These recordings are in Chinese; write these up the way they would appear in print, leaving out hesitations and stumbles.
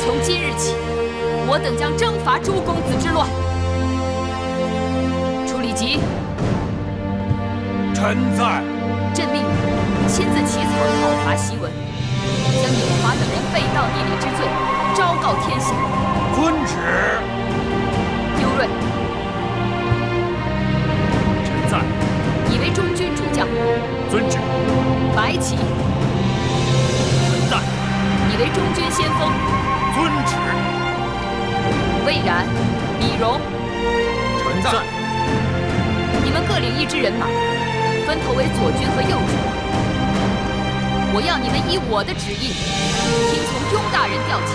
从今日起，我等将征伐诸公子之乱。楚礼吉，臣在。朕命你亲自起草讨伐檄文，将有华等人背道逆礼之罪昭告天下。遵旨。丢锐，臣在。以为中军主将。遵旨。白起，臣在。以为中军先锋。遵旨。魏然、李荣，臣在。你们各领一支人马，分头为左军和右军。我要你们依我的旨意，听从雍大人调遣，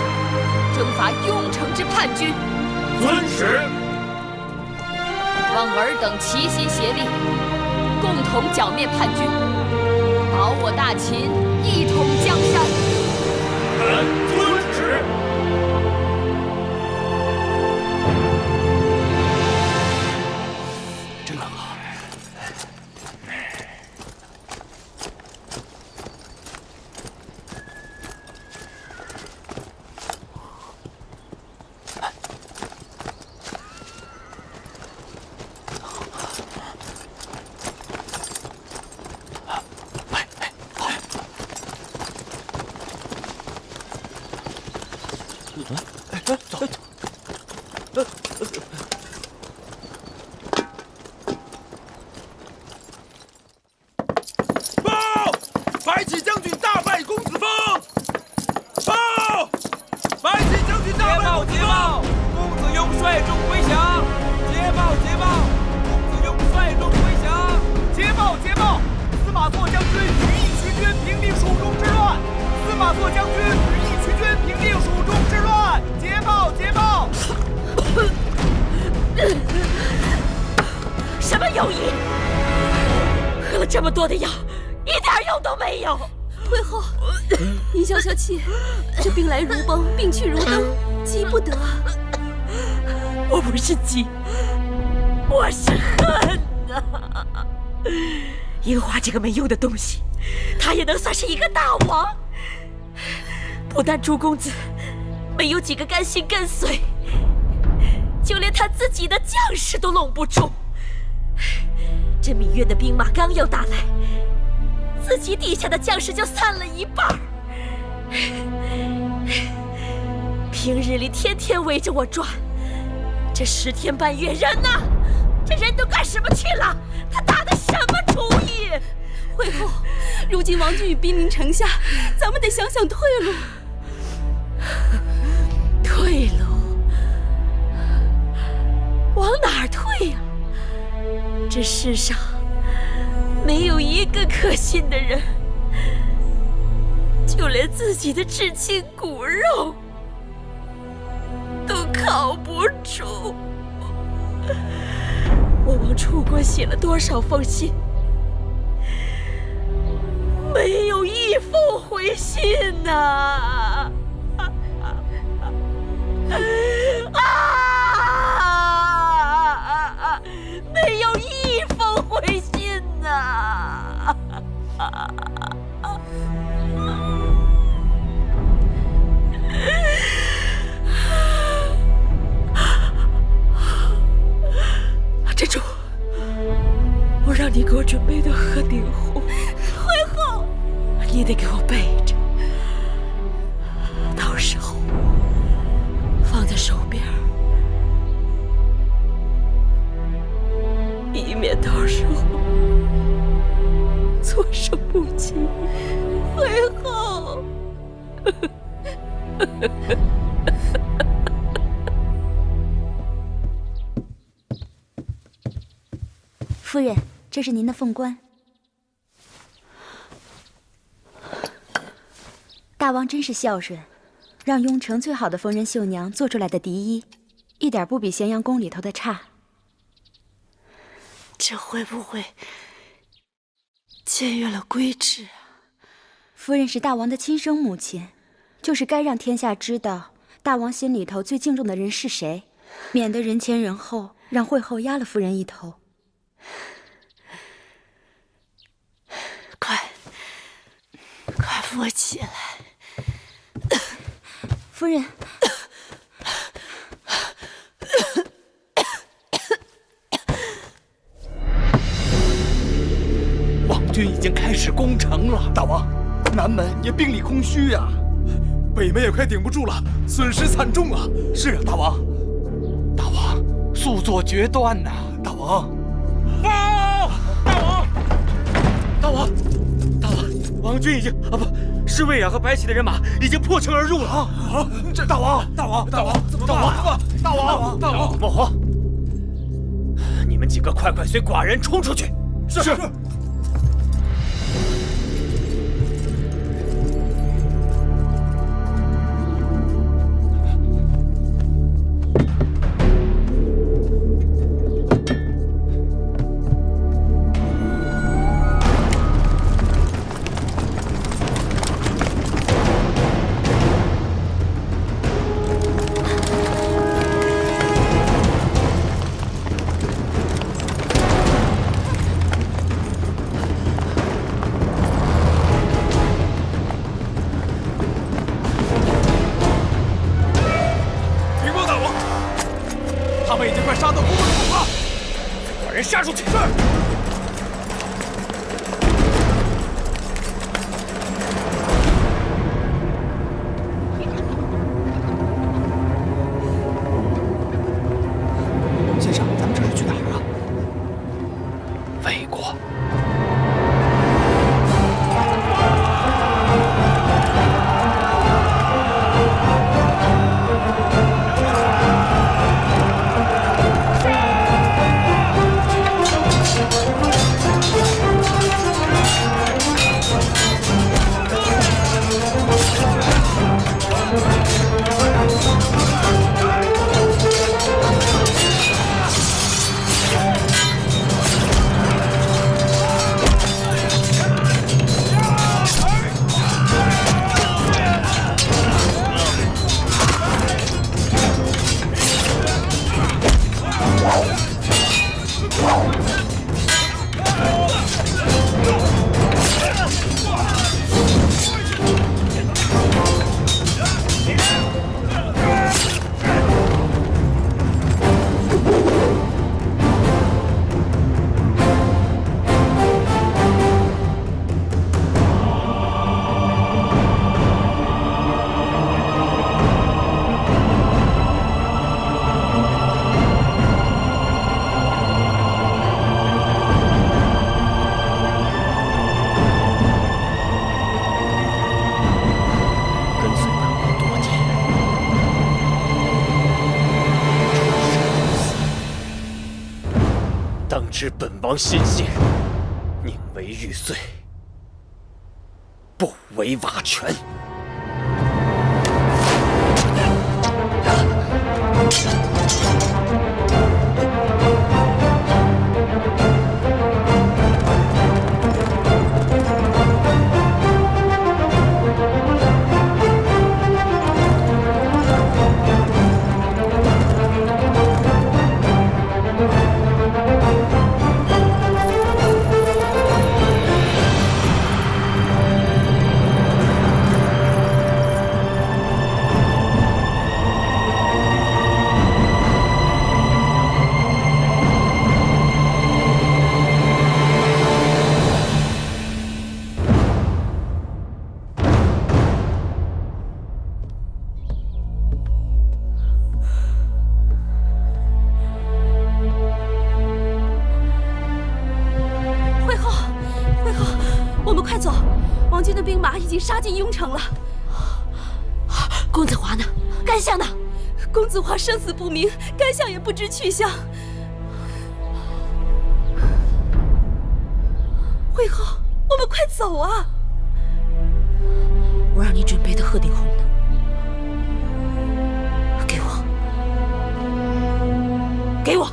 征伐雍城之叛军。遵旨。望尔等齐心协力，共同剿灭叛军，保我大秦一统江山。臣遵旨。真好。报！白起将军大败公子峰！报！白起将军大败公子峰！公子雍率众归降！捷报！捷报！公子雍率众归降！捷报！捷报！司马错将军与一群军平定蜀中之乱！司马错将军与一群军平定蜀中之乱！捷报！捷报！什么友谊？喝了这么多的药，一点用都没有。太后，您消消气，这兵来如崩，兵去如灯，急不得。我不是急，我是恨啊！樱花这个没用的东西，他也能算是一个大王。不但朱公子没有几个甘心跟随，就连他自己的将士都拢不住。这芈月的兵马刚要打来，自己底下的将士就散了一半。平日里天天围着我转，这10天半月人呢？这人都干什么去了？他打的什么主意？惠后，如今王军与兵临城下，咱们得想想退路。退路？往哪儿退呀？这世上没有一个可信的人，就连自己的至亲骨肉都靠不住。我往楚国写了多少封信，没有一封回信呐！没有一封回信呐！珍珠，我让你给我准备的鹤顶红，惠后，你得给我备着，到时候放在手边，以免到时候措手不及。惠后。夫人，这是您的凤冠。大王真是孝顺，让雍城最好的缝纫绣娘做出来的嫡衣，一点不比咸阳宫里头的差。这会不会僭越了规制啊？夫人是大王的亲生母亲，就是该让天下知道大王心里头最敬重的人是谁，免得人前人后让惠后压了夫人一头。快扶我起来！夫人，军已经开始攻城了。大王，南门也兵力空虚呀，北门也快顶不住了，损失惨重啊！是啊，大王，大王，速作决断呐！大王，大王，王军已经侍卫和白起的人马已经破城而入了啊！这大王，怎么办？大王！莫慌，你们几个快随寡人冲出去！是。杀出去！是。先生，咱们这是去哪儿啊？魏国。当知本王心性，宁为玉碎，不为瓦全。杀进雍城了。公子华呢？甘相呢？公子华生死不明，甘相也不知去向。惠后，我们快走啊！我让你准备的鹤顶红呢？给我，给我！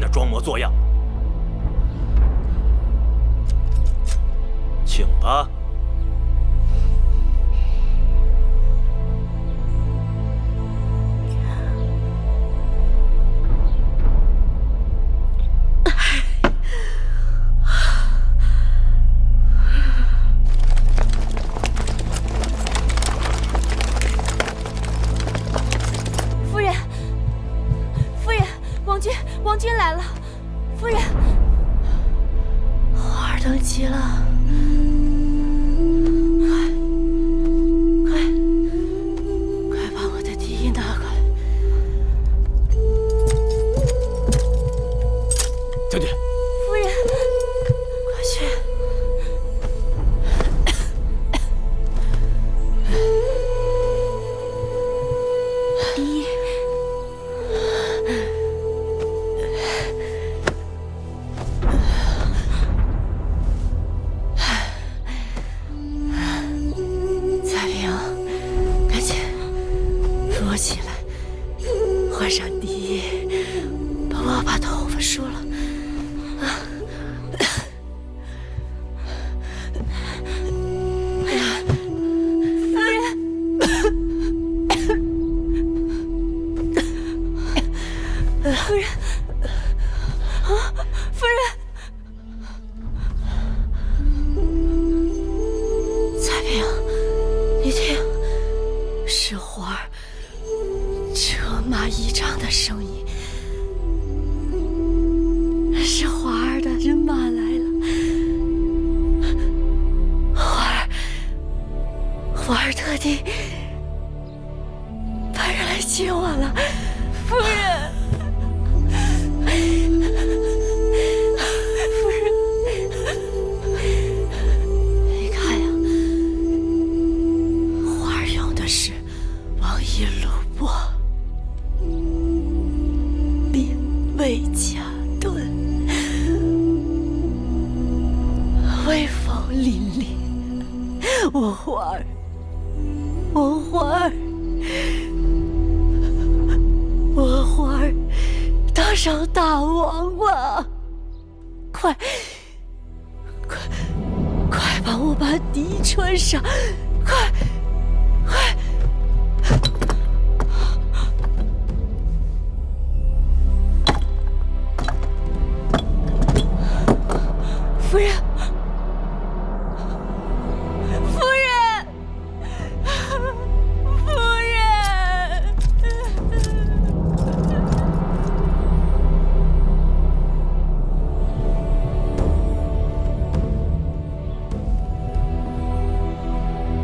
的装模作样。请吧。王君来了，夫人。花儿等急了，快把我的笛拿过来。将军，夫人，快去。笛。起来，换上笛，帮我把头发梳了。夫人，夫人，啊，夫人，彩萍，你听，是花儿。车马一仗的声音，是花儿的人马来了。花儿特地派人来接我了，夫人。夫人，你看呀，花儿用的是王一鲁柏。魏家盾，威风凛凛。我花儿，当上大王吧！快帮我把笛穿上，快！夫人，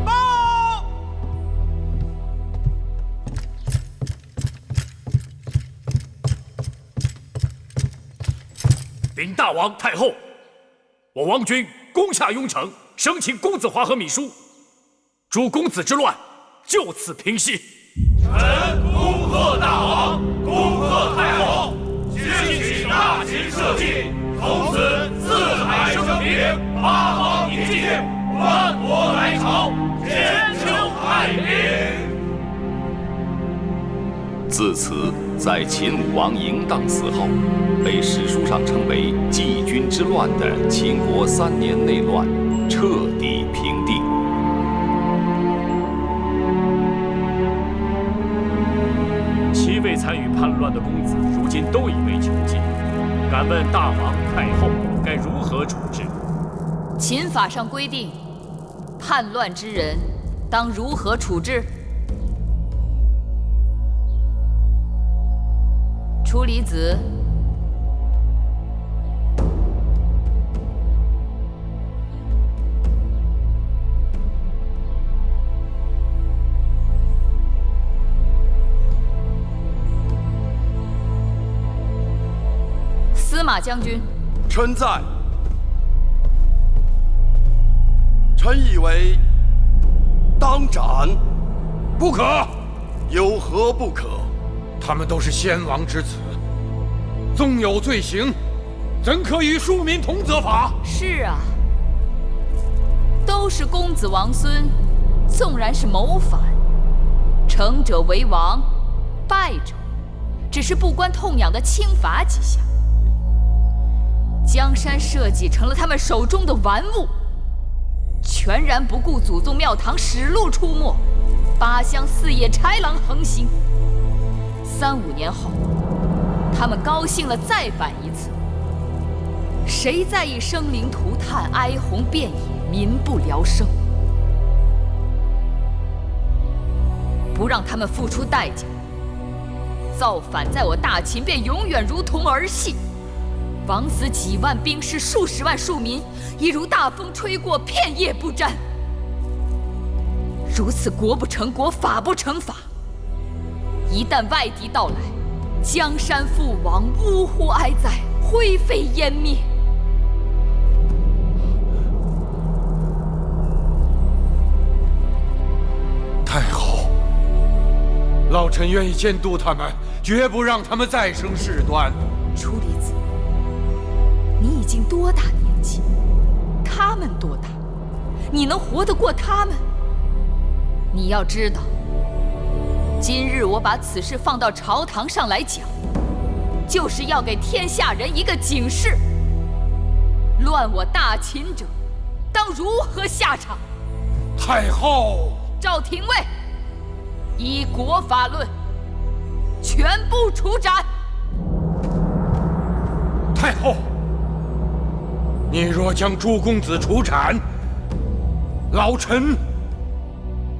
报！禀大王太后。我王军攻下雍城，生擒公子华和芈姝，诸公子之乱就此平息。臣恭贺大王，恭贺太后，兴许大秦社稷，从此四海升平，八方宁静，万国来朝，千秋太平。自此，在秦武王嬴荡死后，被史书上称为季军之乱的秦国3年内乱彻底平定。7位参与叛乱的公子，如今都已被囚禁。敢问大王太后该如何处置？秦法上规定，叛乱之人当如何处置？处离子。司马将军，臣在。臣以为当斩。不可！有何不可？他们都是先王之子，纵有罪行，怎可与庶民同责罚？是啊，都是公子王孙，纵然是谋反，成者为王，败者只是不关痛痒的轻罚几下。江山社稷成了他们手中的玩物，全然不顾祖宗庙堂使路出没，八乡四野豺狼横行。3、5年后，他们高兴了再反一次。谁在意生灵涂炭、哀鸿遍野、民不聊生？不让他们付出代价，造反在我大秦便永远如同儿戏。枉死几万兵士、数十万庶民，亦如大风吹过，片叶不沾。如此国不成国，法不成法。一旦外敌到来，江山覆亡，呜呼哀哉，灰飞烟灭。太后，老臣愿意监督他们，绝不让他们再生事端。楚离子，你已经多大年纪？他们多大？你能活得过他们？你要知道，今日我把此事放到朝堂上来讲，就是要给天下人一个警示：乱我大秦者，当如何下场？太后，赵廷尉，依国法论，全部处斩。太后，你若将诸公子处斩，老臣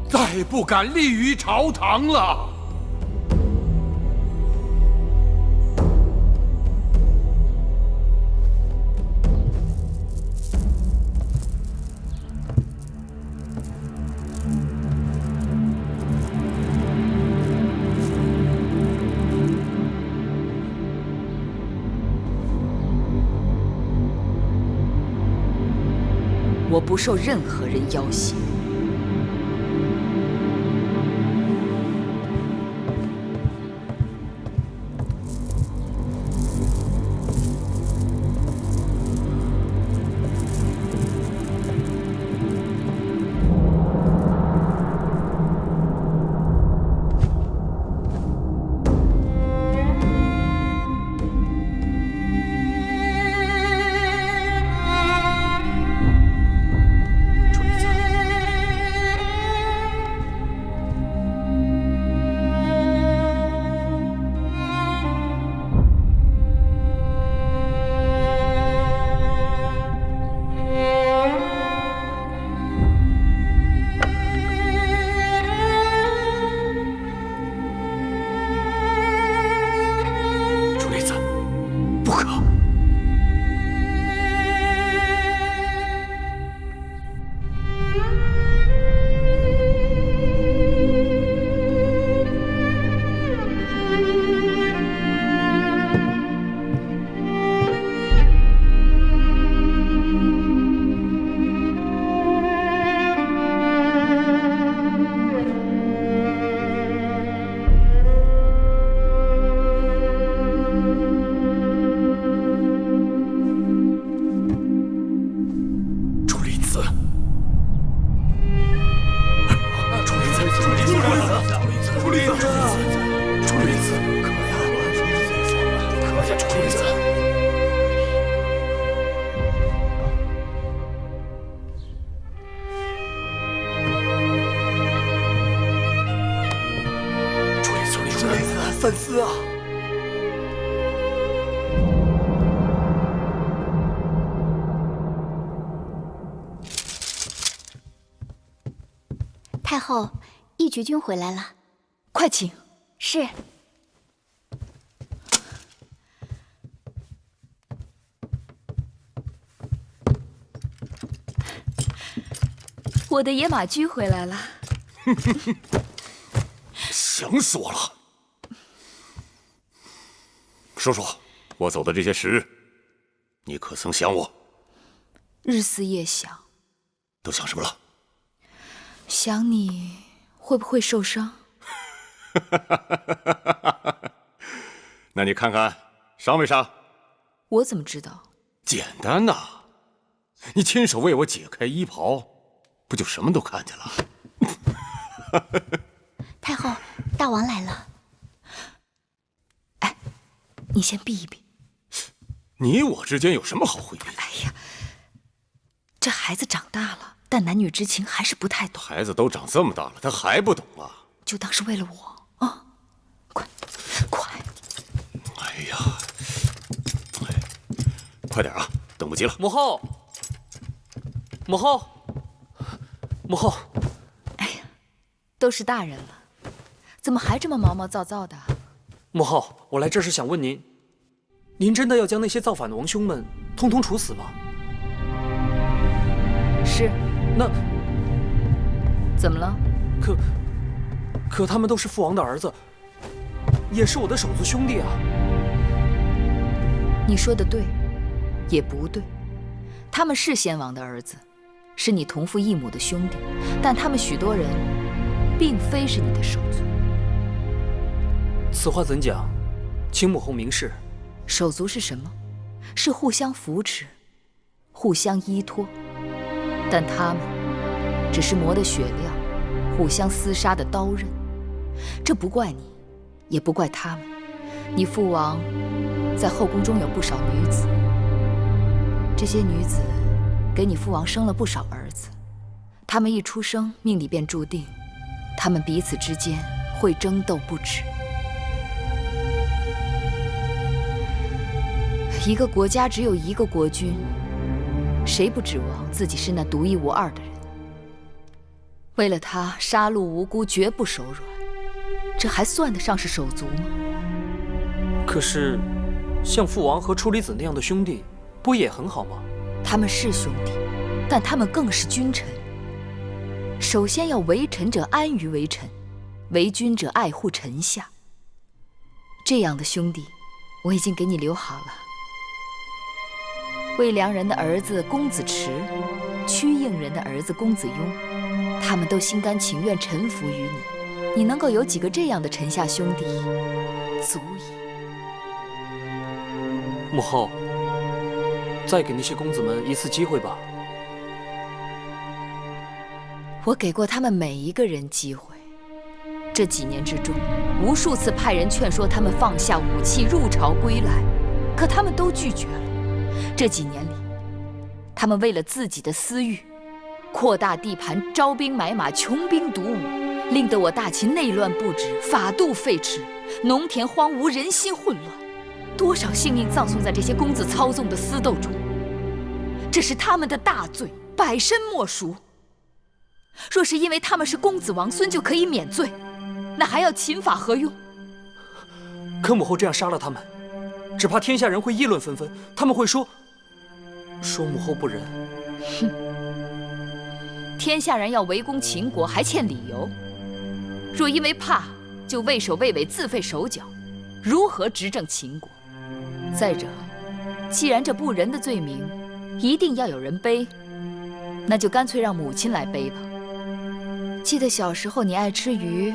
再不敢立于朝堂了。我不受任何人要挟。三思啊！太后，义局君回来了，快请。是。我的野马驹回来了。想死我了！说说，我走的这些时日，你可曾想我？日思夜想。都想什么了？想你会不会受伤？那你看看伤没伤？我怎么知道？简单呐，你亲手为我解开衣袍，不就什么都看见了？太后，大王来了。哎，你先避一避。你我之间有什么好回避？哎呀，这孩子长大了，但男女之情还是不太懂。孩子都长这么大了，他还不懂啊？就当是为了我啊！快，快！哎呀，快点啊，等不及了。母后，母后，母后！哎呀，都是大人了，怎么还这么毛毛躁躁的？母后，我来这是想问您，您真的要将那些造反的王兄们通通处死吗？是。那怎么了？可他们都是父王的儿子，也是我的手足兄弟啊。你说的对，也不对。他们是先王的儿子，是你同父异母的兄弟，但他们许多人并非是你的手足。此话怎讲？请母后明示。手足是什么？是互相扶持，互相依托。但他们只是磨得雪亮，互相厮杀的刀刃。这不怪你，也不怪他们。你父王在后宫中有不少女子，这些女子给你父王生了不少儿子。他们一出生，命里便注定，他们彼此之间会争斗不止。一个国家只有一个国君，谁不指望自己是那独一无二的人？为了他杀戮无辜，绝不手软，这还算得上是手足吗？可是，像父王和处理子那样的兄弟，不也很好吗？他们是兄弟，但他们更是君臣。首先要为臣者安于为臣，为君者爱护臣下。这样的兄弟，我已经给你留好了。魏良人的儿子公子迟，屈应人的儿子公子雍，他们都心甘情愿臣服于你。你能够有几个这样的臣下兄弟，足矣。母后，再给那些公子们一次机会吧。我给过他们每一个人机会。这几年之中，无数次派人劝说他们放下武器，入朝归来，可他们都拒绝了。这几年里，他们为了自己的私欲，扩大地盘，招兵买马，穷兵黩武，令得我大秦内乱不止，法度废弛，农田荒芜，人心混乱，多少性命葬送在这些公子操纵的私斗中。这是他们的大罪，百身莫赎。若是因为他们是公子王孙就可以免罪，那还要秦法何用？可母后这样杀了他们，只怕天下人会议论纷纷，他们会说母后不仁。哼，天下人要围攻秦国还欠理由，若因为怕就畏首畏尾，自废手脚，如何执政秦国？再者，既然这不仁的罪名一定要有人背，那就干脆让母亲来背吧。记得小时候你爱吃鱼，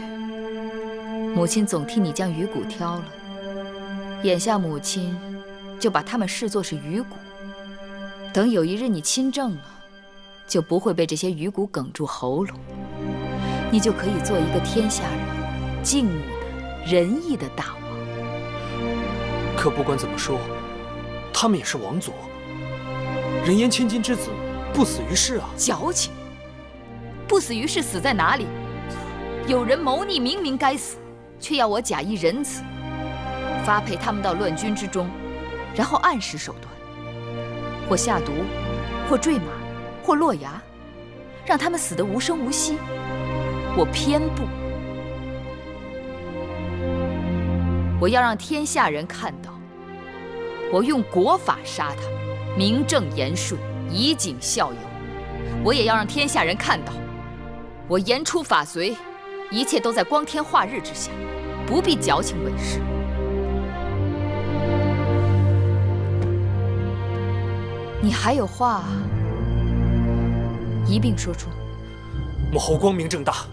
母亲总替你将鱼骨挑了，眼下母亲就把它们视作是鱼骨。等有一日你亲政了，就不会被这些鱼骨哽住喉咙，你就可以做一个天下人敬慕的仁义的大王。可不管怎么说，他们也是王族，人言千金之子，不死于世啊！矫情！不死于世死在哪里？有人谋逆，明明该死，却要我假意仁慈，发配他们到乱军之中，然后暗使手段，或下毒，或坠马，或落崖，让他们死得无声无息。我偏不，我要让天下人看到，我用国法杀他们，名正言顺，以儆效尤。我也要让天下人看到，我言出法随，一切都在光天化日之下，不必矫情伪饰。你还有话，一并说出。母后光明正大，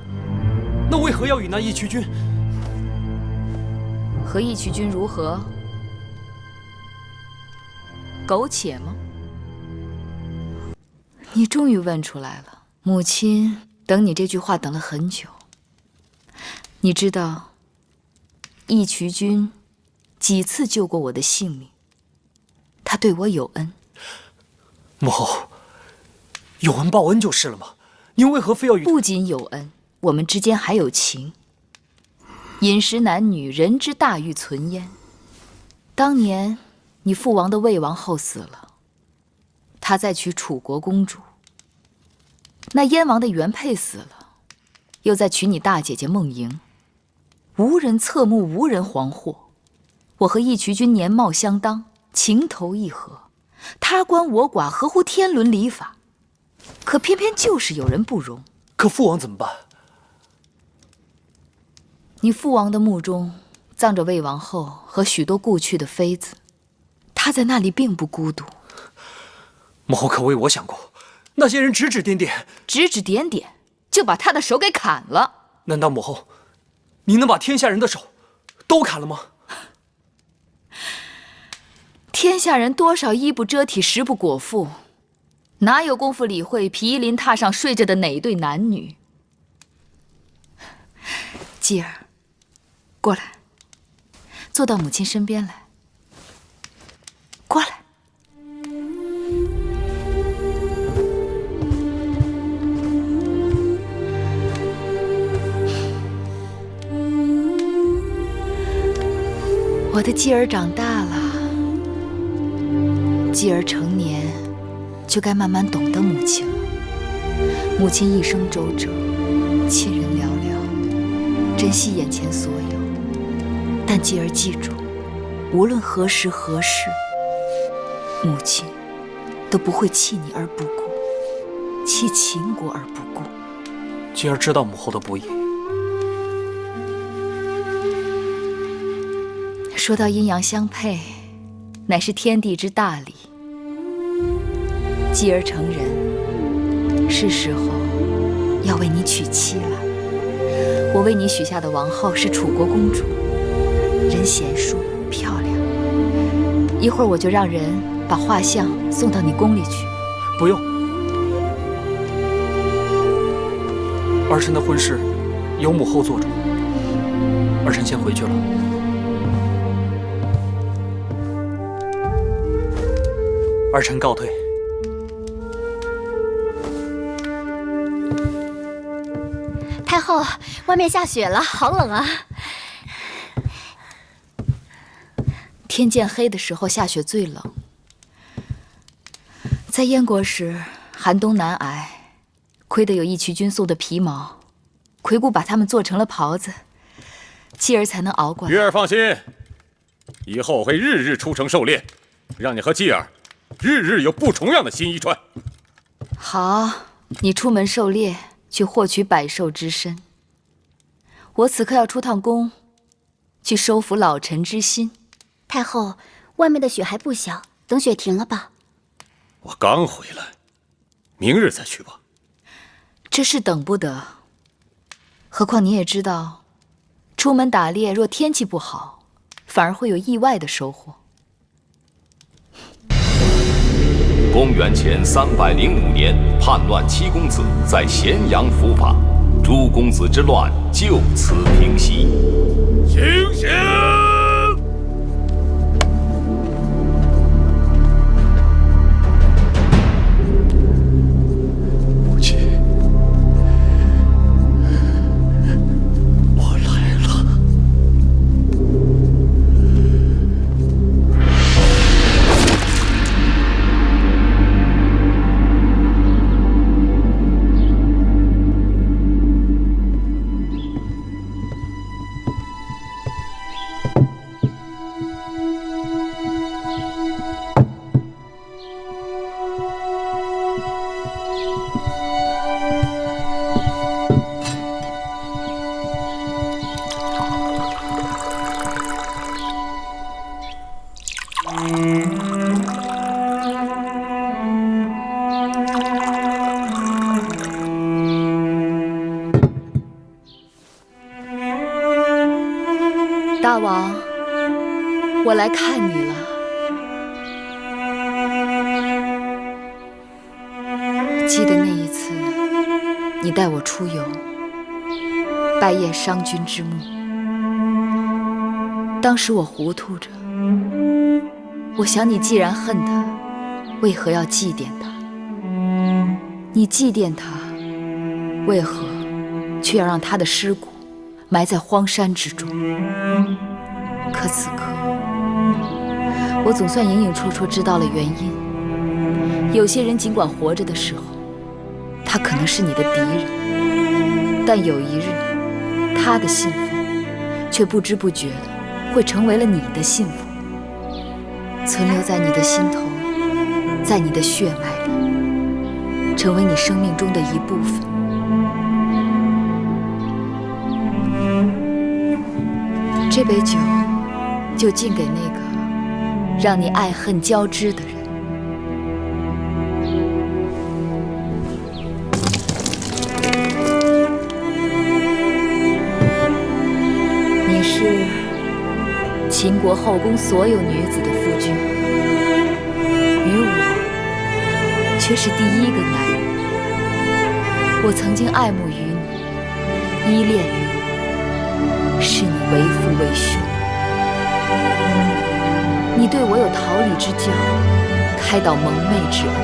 那为何要与那义渠君？和义渠君如何？苟且吗？你终于问出来了，母亲等你这句话等了很久。你知道，义渠君几次救过我的性命，他他对我有恩。母后，有恩报恩就是了嘛。您为何非要与……不仅有恩，我们之间还有情。饮食男女，人之大欲存焉。当年你父王的魏王后死了，他再娶楚国公主。那燕王的原配死了，又再娶你大姐姐孟莹。无人侧目，无人惶惑。我和义渠君年貌相当，情投意合，他关我寡，合乎天伦礼法。可偏偏就是有人不容。可父王怎么办？你父王的墓中葬着魏王后和许多故去的妃子，他在那里并不孤独。母后可为我想过，那些人指指点点，就把他的手给砍了。难道母后，你能把天下人的手都砍了吗？天下人多少衣不遮体，食不果腹，哪有功夫理会皮衣林榻上睡着的哪对男女？继儿，过来，坐到母亲身边来。过来。我的继儿长大了，继儿成年，就该慢慢懂得母亲了。母亲一生周折，亲人寥寥，珍惜眼前所有。但继儿记住，无论何时何事，母亲都不会弃你而不顾，弃秦国而不顾。继儿知道母后的不易。说到阴阳相配，乃是天地之大理。继儿成人，是时候要为你娶妻了。我为你许下的王后是楚国公主，人贤淑漂亮。一会儿我就让人把画像送到你宫里去。不用，儿臣的婚事由母后做主，儿臣先回去了。儿臣告退。太后，外面下雪了，好冷啊！天渐黑的时候下雪最冷。在燕国时，寒冬难挨，亏得有义渠君送的皮毛，魁姑把它们做成了袍子，继儿才能熬过来。玉儿放心，以后会日日出城狩猎，让你和继儿日日有不重样的新衣穿。好，你出门狩猎，去获取百兽之身。我此刻要出趟宫，去收服老臣之心。太后，外面的雪还不小，等雪停了吧。我刚回来，明日再去吧。这事等不得。何况你也知道，出门打猎若天气不好，反而会有意外的收获。公元前305年，叛乱七公子在咸阳伏法，诸公子之乱就此平息。醒醒！母亲，我来了。大王，我来看你了。记得那一次，你带我出游，拜谒商君之墓。当时我糊涂着，我想你既然恨他，为何要祭奠他？你祭奠他，为何却要让他的尸骨埋在荒山之中？可此刻，我总算隐隐绰绰知道了原因。有些人尽管活着的时候，他可能是你的敌人，但有一日，他的幸福却不知不觉地会成为了你的幸福，存留在你的心头，在你的血脉里，成为你生命中的一部分。这杯酒就敬给那个让你爱恨交织的人。你是秦国后宫所有女子的夫君，于我却是第一个男人。我曾经爱慕于你，依恋于你，视你为父为兄。你对我有桃李之交，开导蒙昧之恩。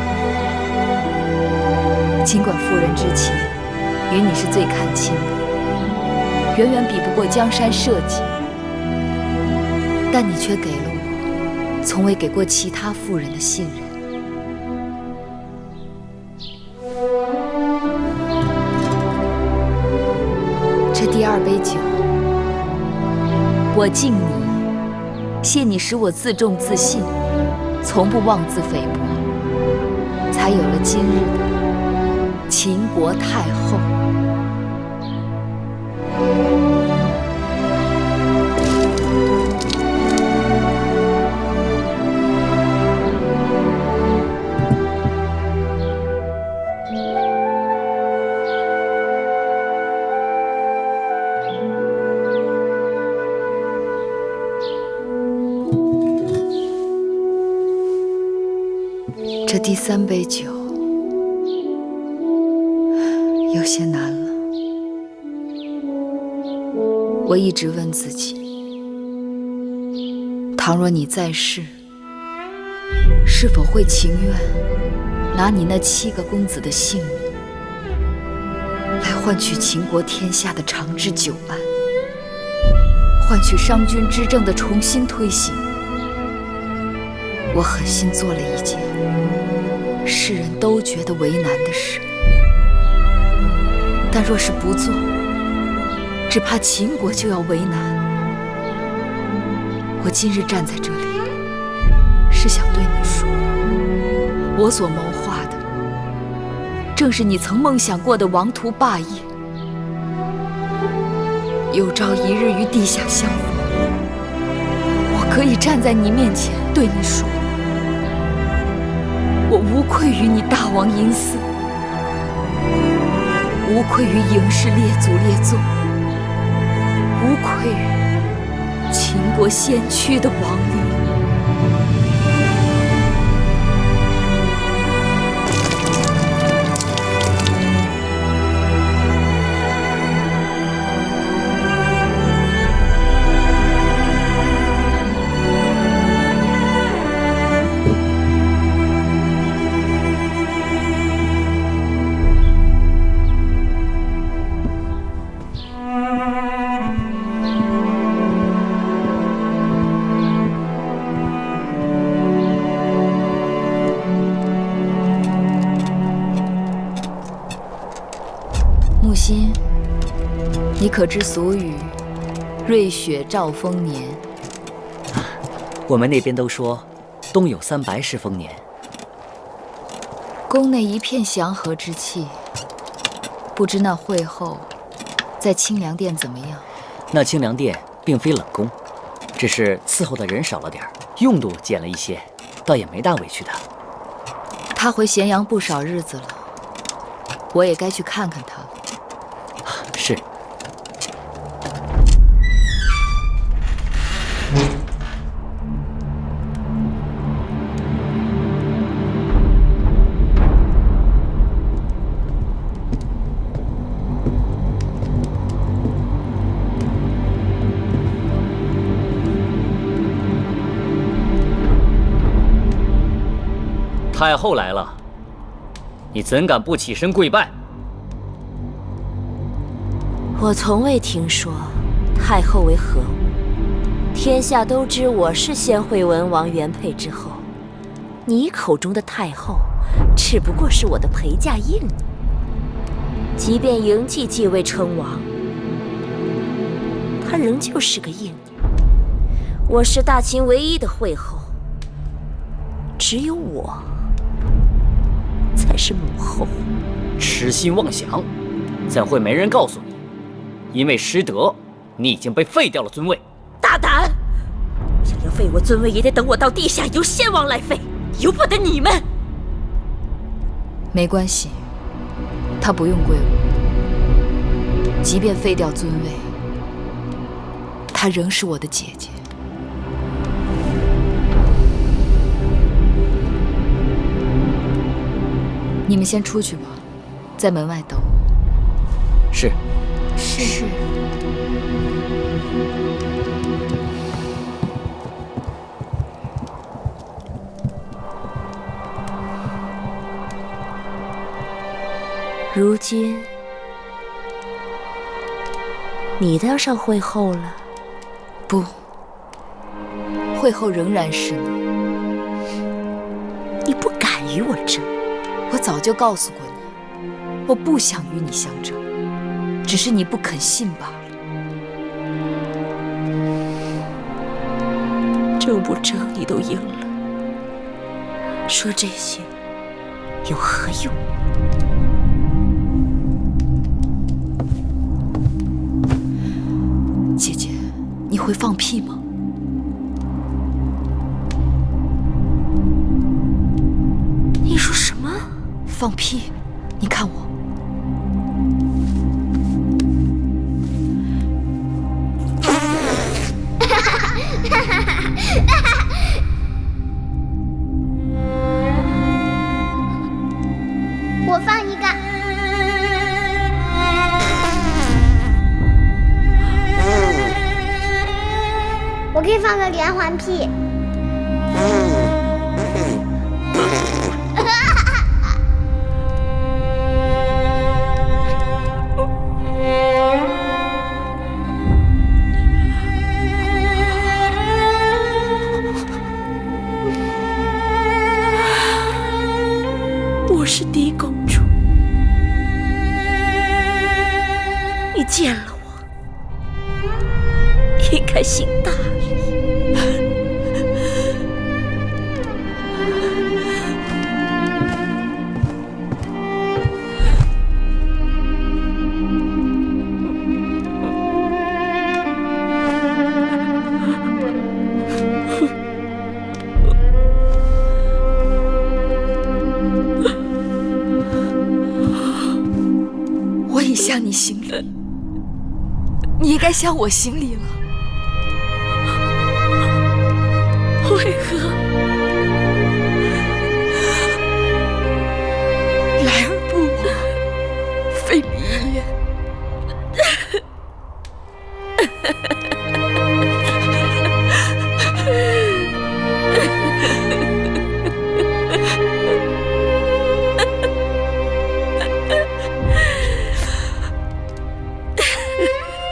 尽管妇人之情与你是最看轻的，远远比不过江山社稷，但你却给了我从未给过其他妇人的信任。这第二杯酒，我敬你，谢你使我自重自信，从不妄自菲薄，才有了今日的秦国太后。这第三杯酒有些难了。我一直问自己，倘若你在世，是否会情愿拿你那7个公子的性命，来换取秦国天下的长治久安，换取商君之政的重新推行？我狠心做了一件世人都觉得为难的事，但若是不做，只怕秦国就要为难。我今日站在这里，是想对你说，我所谋划的，正是你曾梦想过的王图霸业。有朝一日与地下相逢，我可以站在你面前对你说，我无愧于你大王嬴驷，无愧于嬴氏列祖列宗，无愧于秦国先驱的王力。木心，你可知俗语“瑞雪兆丰年”？我们那边都说冬有300是丰年。宫内一片祥和之气，不知那会后在清凉殿怎么样？那清凉殿并非冷宫，只是伺候的人少了点，用度减了一些，倒也没大委屈他。他回咸阳不少日子了，我也该去看看他了。是。太后来了，你怎敢不起身跪拜？我从未听说太后为何物。天下都知我是先惠文王原配之后，你口中的太后，只不过是我的陪嫁印。即便嬴稷继位称王，她仍旧是个印。我是大秦唯一的惠后，只有我才是母后。痴心妄想，怎会没人告诉你？因为失德，你已经被废掉了尊位。大胆！想要废我尊位，也得等我到地下由先王来废，由不得你们。没关系，她不用归我。即便废掉尊位，她仍是我的姐姐。你们先出去吧，在门外等我。是。是。如今，你当上惠后了？不，惠后仍然是你。你不敢与我争。我早就告诉过你，我不想与你相争，只是你不肯信罢了。争不争，你都赢了。说这些有何用？姐姐，你会放屁吗？你说什么？放屁！你看我。我放一个。我可以放个连环屁。我是嫡公主，你见了我，应该行大礼。向你行礼，你也该向我行礼了。为何来而不往，非礼也。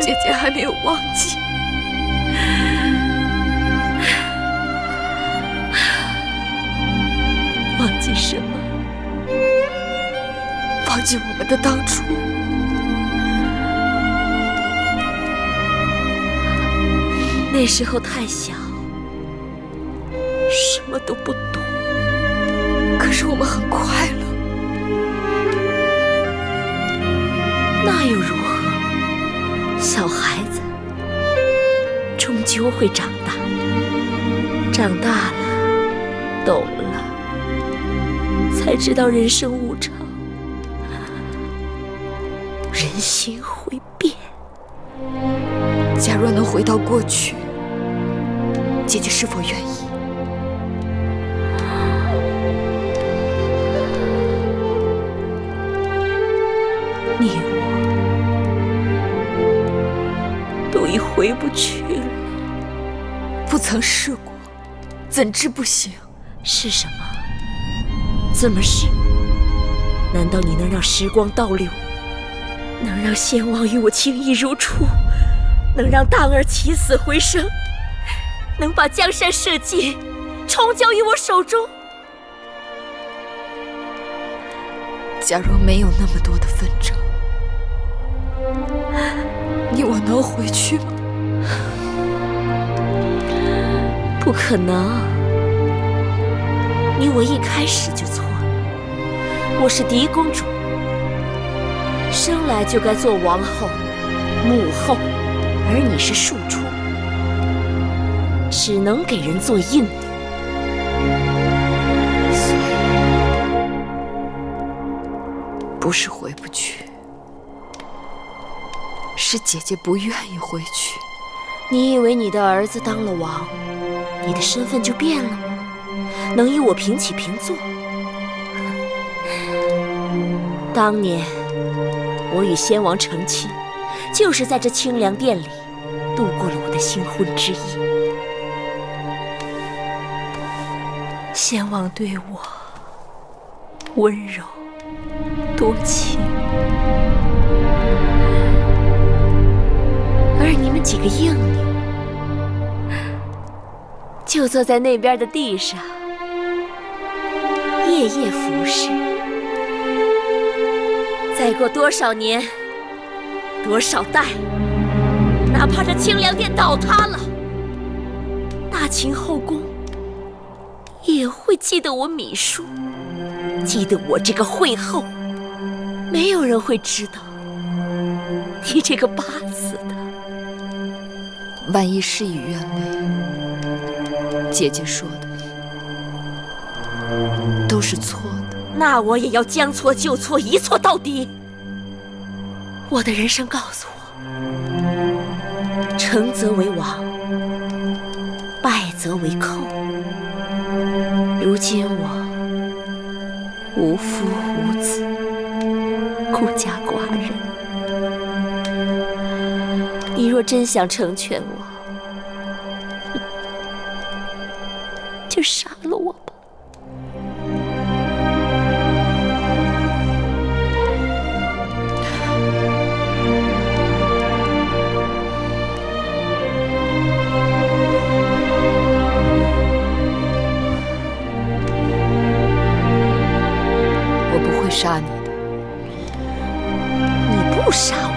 姐姐还没有忘记，忘记什么？忘记我们的当初。那时候太小，什么都不懂。可是我们很快乐，那又如何？小孩子终究会长大，长大了，懂了，才知道人生无常，人心会变。假若能回到过去，姐姐是否愿意？你我都已回不去了。不曾试过，怎知不行？是什么？怎么是？难道你能让时光倒流，能让先王与我情义如初，能让大儿起死回生，能把江山社稷重交于我手中？假若没有那么多的纷争，你我能回去吗？不可能，你我一开始就错了。我是嫡公主，生来就该做王后、母后，而你是庶出，只能给人做应女。所以，不是回不去，是姐姐不愿意回去。你以为你的儿子当了王，你的身份就变了吗？能与我平起平坐？当年我与先王成亲，就是在这清凉殿里度过了我的新婚之夜。先王对我温柔多情，而你们几个应女就坐在那边的地上，夜夜服侍。再过多少年，多少代，哪怕这清凉殿倒塌了，大秦后宫也会记得我芈姝，记得我这个惠后。没有人会知道你这个八字的。万一事与愿违，姐姐说的都是错的，那我也要将错就错，一错到底。我的人生告诉我，成则为王，败则为寇。如今我无夫无子，孤家寡人。你若真想成全我，就杀了我吧。我不会杀你的。你不杀我，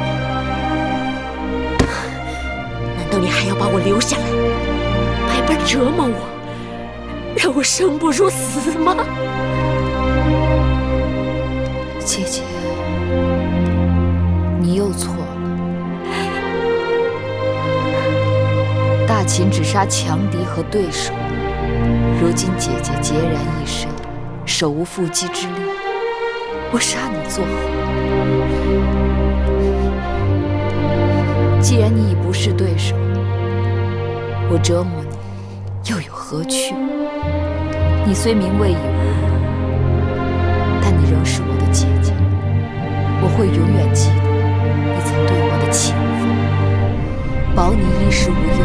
难道你还要把我留下来，百般折磨我，让我生不如死吗？姐姐，你又错了。大秦只杀强敌和对手，如今姐姐孑然一身，手无缚鸡之力，我杀你作何？既然你已不是对手，我折磨你又有何趣？你虽名魏有，但你仍是我的姐姐，我会永远记得你曾对我的情分，保你衣食无忧，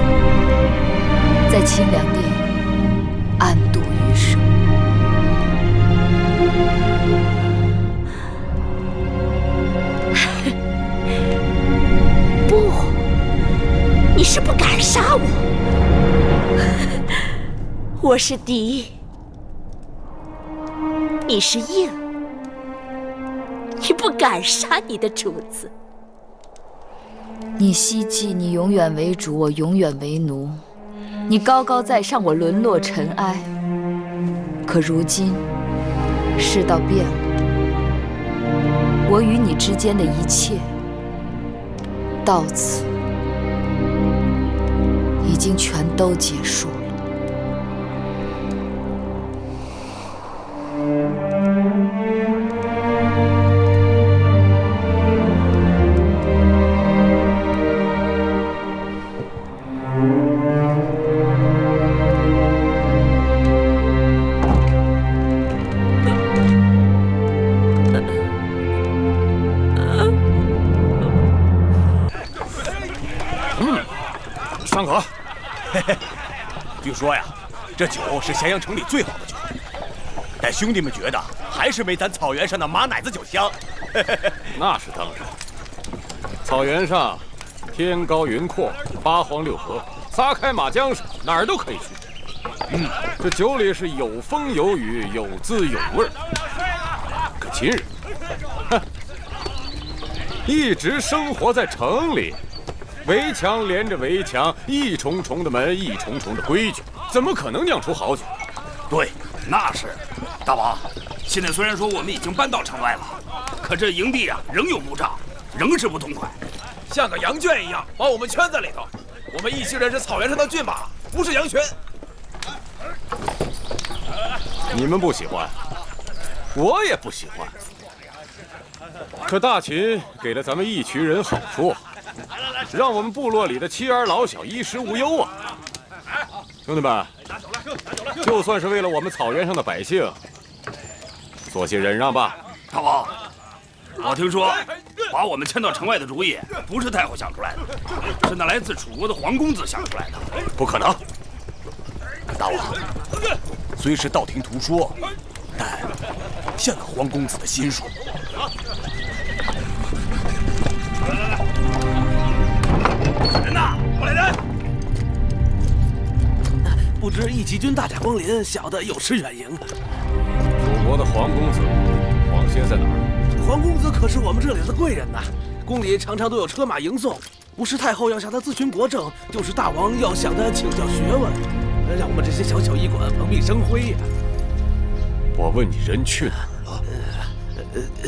在清凉殿安度余生。不，你是不敢杀我。我是嫡，你是应，你不敢杀你的主子。你希冀你永远为主，我永远为奴；你高高在上，我沦落尘埃。可如今世道变了，我与你之间的一切到此已经全都结束了。上河，嘿嘿，据说呀，这酒是咸阳城里最好的酒，但兄弟们觉得还是没咱草原上的马奶子酒香。那是当然。草原上，天高云阔，八荒六合，撒开马缰绳，哪儿都可以去。这酒里是有风有雨，有滋有味儿。可秦人，哼，一直生活在城里，围墙连着围墙，一重重的门，一重重的规矩，怎么可能酿出好酒？对，那是。大王，现在虽然说我们已经搬到城外了，可这营地啊仍有故障，仍是不痛快，像个羊圈一样把我们圈在里头。我们义渠人是草原上的骏马，不是羊群。你们不喜欢，我也不喜欢。可大秦给了咱们义渠人好处，让我们部落里的妻儿老小衣食无忧啊！兄弟们，就算是为了我们草原上的百姓，做些忍让吧。大王，我听说把我们迁到城外的主意不是太后想出来的，是那来自楚国的黄公子想出来的。不可能！大王，虽是道听途说，但像个黄公子的心术。人呐，过来人！不知义旗军大驾光临，小的有失远迎。楚国的黄公子，黄先在哪儿？黄公子可是我们这里的贵人呐，宫里常常都有车马迎送，不是太后要向他咨询国政，就是大王要向他请教学问，让我们这些小医馆蓬荜生辉呀。我问你，人去哪儿了？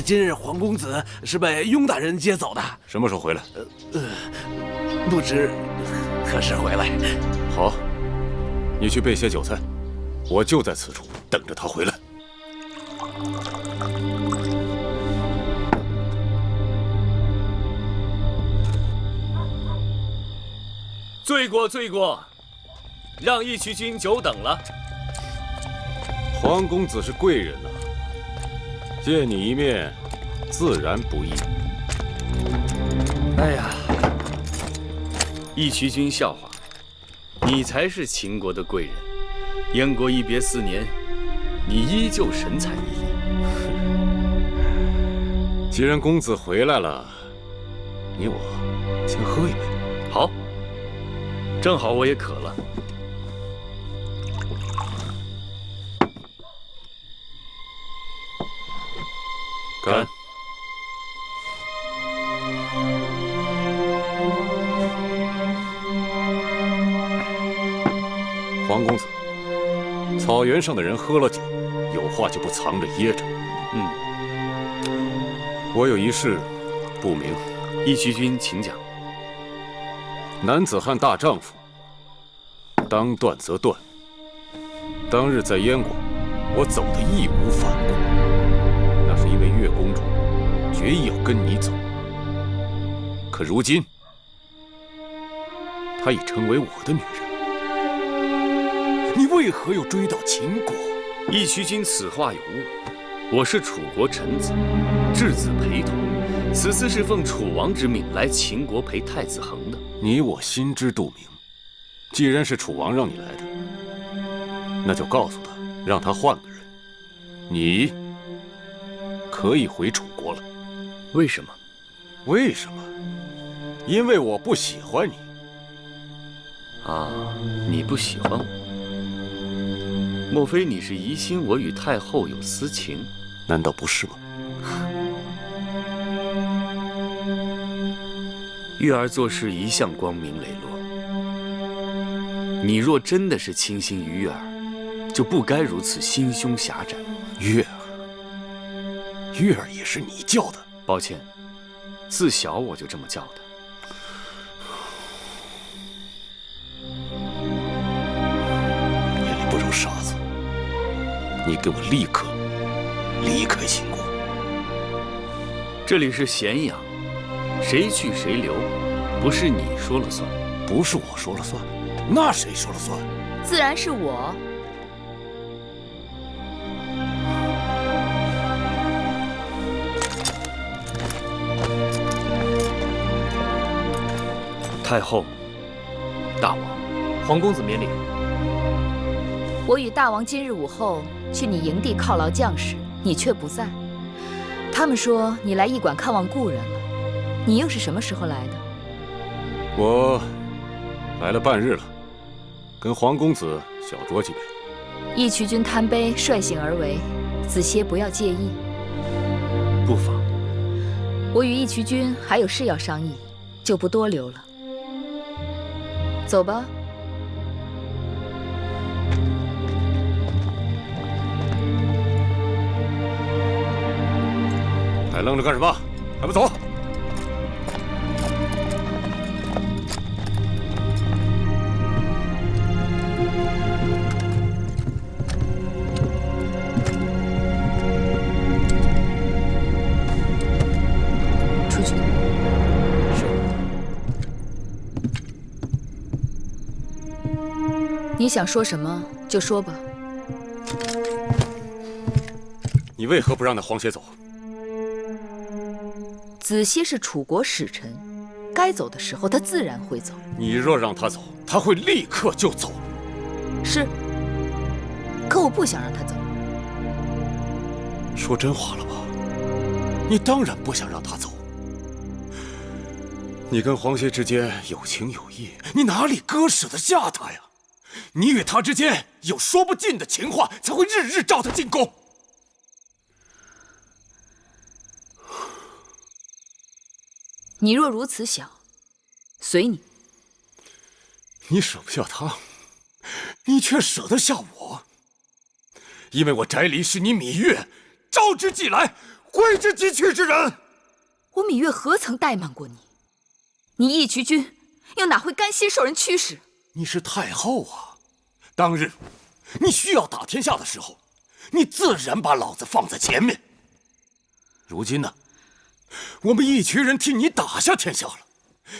今日黄公子是被雍大人接走的。什么时候回来？不知何时回来。好，你去备些酒菜，我就在此处等着他回来。罪过罪过，让义渠君久等了。黄公子是贵人呐，见你一面，自然不易。哎呀，义渠君笑话，你才是秦国的贵人。燕国一别4年，你依旧神采奕奕。既然公子回来了，你我先喝一杯。好，正好我也渴了。干！黄公子，草原上的人喝了酒，有话就不藏着掖着。我有一事不明。义渠君请讲。男子汉大丈夫，当断则断。当日在燕国，我走得义无反顾，那是因为月公主决意要跟你走。可如今，她已成为我的女人，你为何又追到秦国？义渠君此话有误，我是楚国臣子，质子陪同，此次是奉楚王之命来秦国陪太子恒的。你我心知肚明，既然是楚王让你来的，那就告诉他，让他换个人，你可以回楚国了。为什么？为什么？因为我不喜欢你。啊，你不喜欢我？莫非你是疑心我与太后有私情？难道不是吗？月儿做事一向光明磊落，你若真的是倾心于月儿，就不该如此心胸狭窄。月儿，月儿也是你叫的。抱歉，自小我就这么叫的。眼里不揉沙子，你给我立刻离开秦国。这里是咸阳，谁去谁留，不是你说了算。不是我说了算，那谁说了算？自然是我。太后，大王，黄公子免礼。我与大王今日午后去你营地犒劳将士，你却不在。他们说你来驿馆看望故人了，你又是什么时候来的？我来了半日了，跟黄公子小酌几杯。义渠君贪杯，率性而为，子歇不要介意。不妨。我与义渠君还有事要商议，就不多留了。走吧。还愣着干什么？还不走！出去。是。你想说什么就说吧。你为何不让那黄歇走？子歇是楚国使臣，该走的时候他自然会走。你若让他走，他会立刻就走。是，可我不想让他走。说真话了吧？你当然不想让他走。你跟黄歇之间有情有义，你哪里割舍得下他呀？你与他之间有说不尽的情话，才会日日召他进宫。你若如此想，随你。你舍不下他，你却舍得下我，因为我翟离是你芈月召之即来，挥之即去之人。我芈月何曾怠慢过你？你义渠君又哪会甘心受人驱使？你是太后啊！当日你需要打天下的时候，你自然把老子放在前面。如今呢？我们一群人替你打下天下了，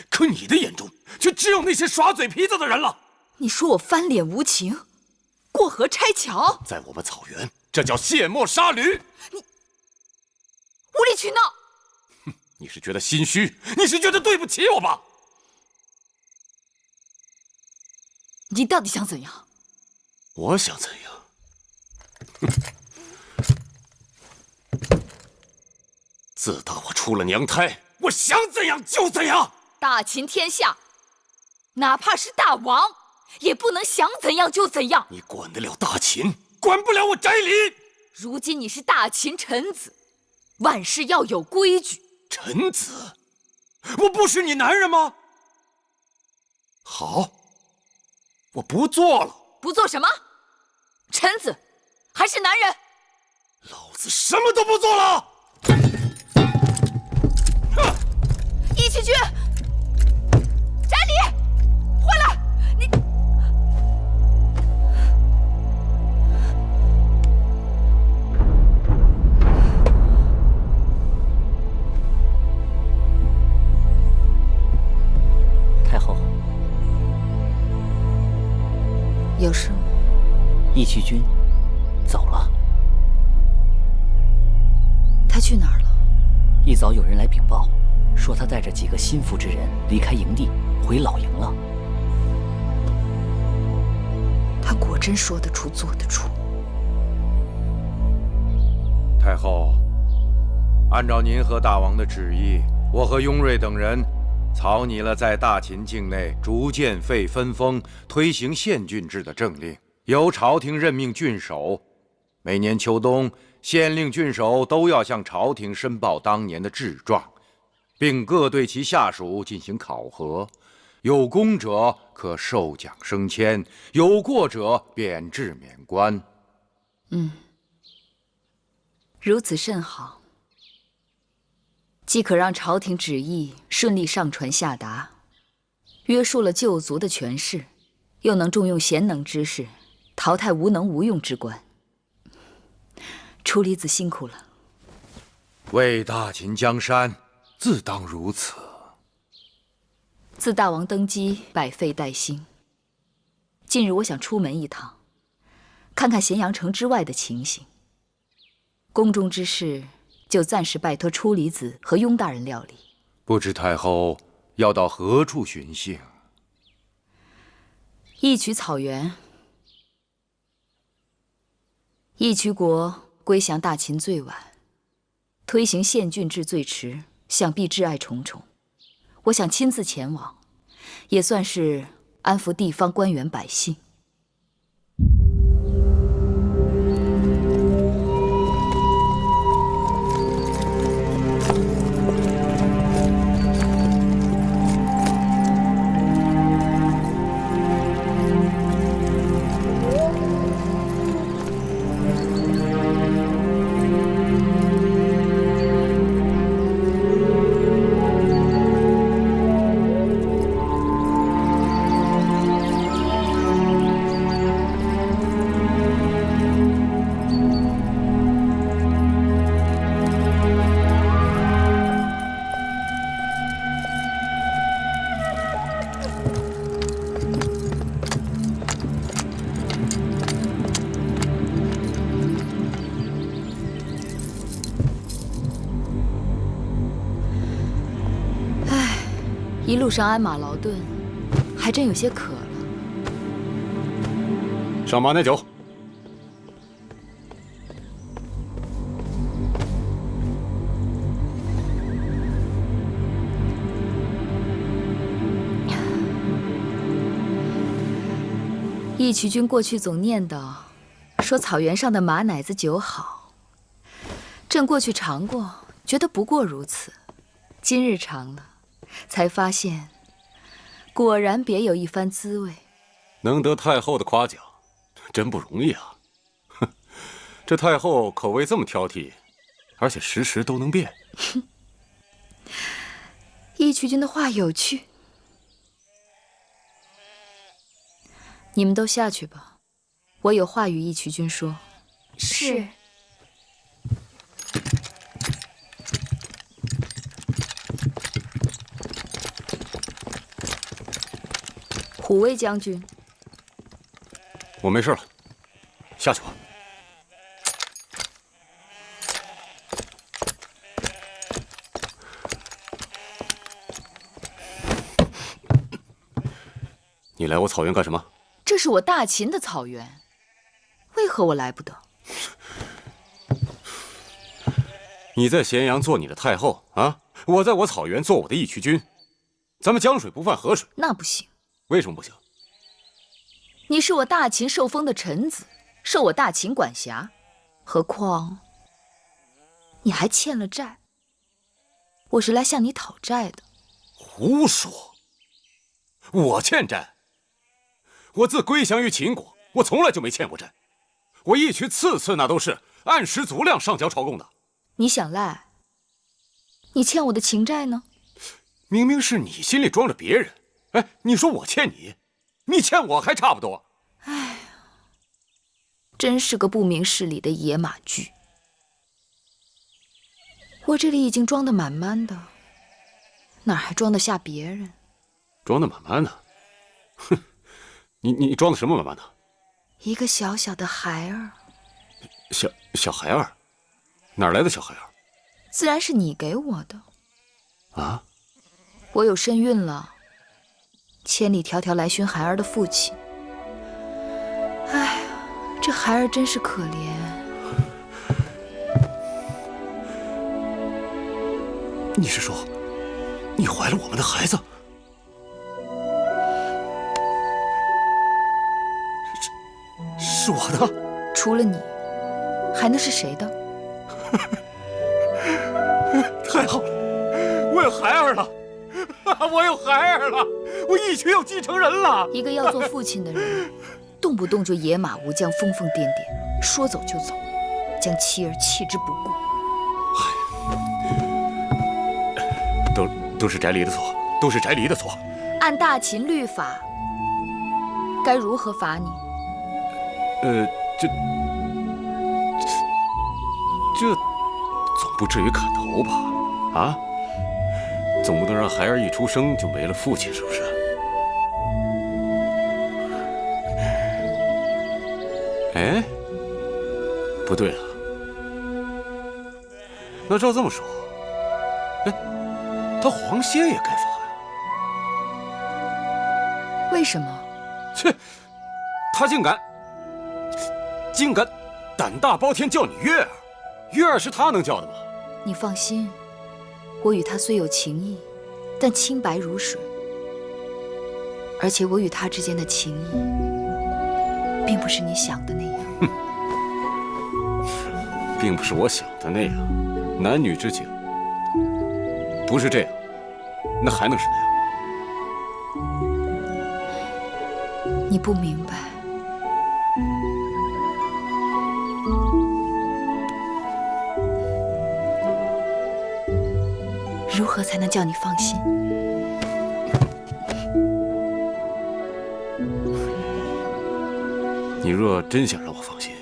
可你的眼中却只有那些耍嘴皮子的人了。你说我翻脸无情，过河拆桥，在我们草原，这叫卸磨杀驴。你无理取闹。哼，你是觉得心虚，你是觉得对不起我吧？你到底想怎样？我想怎样？自打我出了娘胎，我想怎样就怎样。大秦天下，哪怕是大王，也不能想怎样就怎样。你管得了大秦，管不了我翟离。如今你是大秦臣子，万事要有规矩。臣子？我不是你男人吗？好，我不做了。不做什么？臣子还是男人？老子什么都不做了。义渠君，翟离，回来！你太后，有事吗？义渠君走了。他去哪儿了？一早有人来禀报，说他带着几个心腹之人离开营地，回老营了。他果真说得出，做得出。太后，按照您和大王的旨意，我和雍瑞等人草拟了在大秦境内逐渐废分封、推行县郡制的政令，由朝廷任命郡守。每年秋冬，县令、郡守都要向朝廷申报当年的治状，并各对其下属进行考核。有功者可授奖升迁，有过者贬制免官。如此甚好，既可让朝廷旨意顺利上传下达，约束了旧族的权势，又能重用贤能之士，淘汰无能无用之官。楚离子辛苦了。为大秦江山，自当如此。自大王登基，百废待兴。近日我想出门一趟，看看咸阳城之外的情形。宫中之事，就暂时拜托出离子和雍大人料理。不知太后要到何处寻幸？义渠草原。义渠国归降大秦最晚，推行县郡制最迟，想必挚爱重重。我想亲自前往，也算是安抚地方官员百姓。一路上鞍马劳顿，还真有些渴了。上马奶酒。义渠君过去总念叨，说草原上的马奶子酒好。朕过去尝过，觉得不过如此。今日尝了，才发现，果然别有一番滋味。能得太后的夸奖，真不容易啊！哼，这太后口味这么挑剔，而且时时都能变。义渠君的话有趣。你们都下去吧，我有话与义渠君说。是。虎威将军，我没事了，下去吧。你来我草原干什么？这是我大秦的草原，为何我来不得？你在咸阳做你的太后啊，我在我草原做我的义渠君，咱们江水不犯河水。那不行。为什么不行？你是我大秦受封的臣子，受我大秦管辖，何况你还欠了债。我是来向你讨债的。胡说！我欠债？我自归降于秦国，我从来就没欠过债。我义渠次次那都是按时足量上交朝贡的。你想赖？你欠我的情债呢？明明是你心里装着别人。哎，你说我欠你，你欠我还差不多。哎，真是个不明事理的野马驹。我这里已经装得满满的，哪还装得下别人？装得满满的？哼，你装的什么满满的？一个小小的孩儿。小孩儿？哪来的小孩儿？自然是你给我的。啊？我有身孕了。千里迢迢来寻孩儿的父亲，哎，这孩儿真是可怜。你是说，你怀了我们的孩子？是我的？除了你，还能是谁的？太好了，我有孩儿了！我有孩儿了，我义渠有继承人了。一个要做父亲的人，动不动就野马无缰，疯疯癫癫，说走就走，将妻儿弃之不顾。都是翟离的错，都是翟离的错。按大秦律法，该如何罚你？这总不至于砍头吧？啊？总不能让孩儿一出生就没了父亲，是不是？哎，不对啊。那照这么说，哎，他黄歇也该罚呀？为什么？切，他竟敢胆大包天叫你月儿！月儿是他能叫的吗？你放心，我与他虽有情谊，但清白如水。而且我与他之间的情谊，并不是你想的那样。并不是我想的那样，男女之情不是这样，那还能是那样？你不明白。如何才能叫你放心？你若真想让我放心，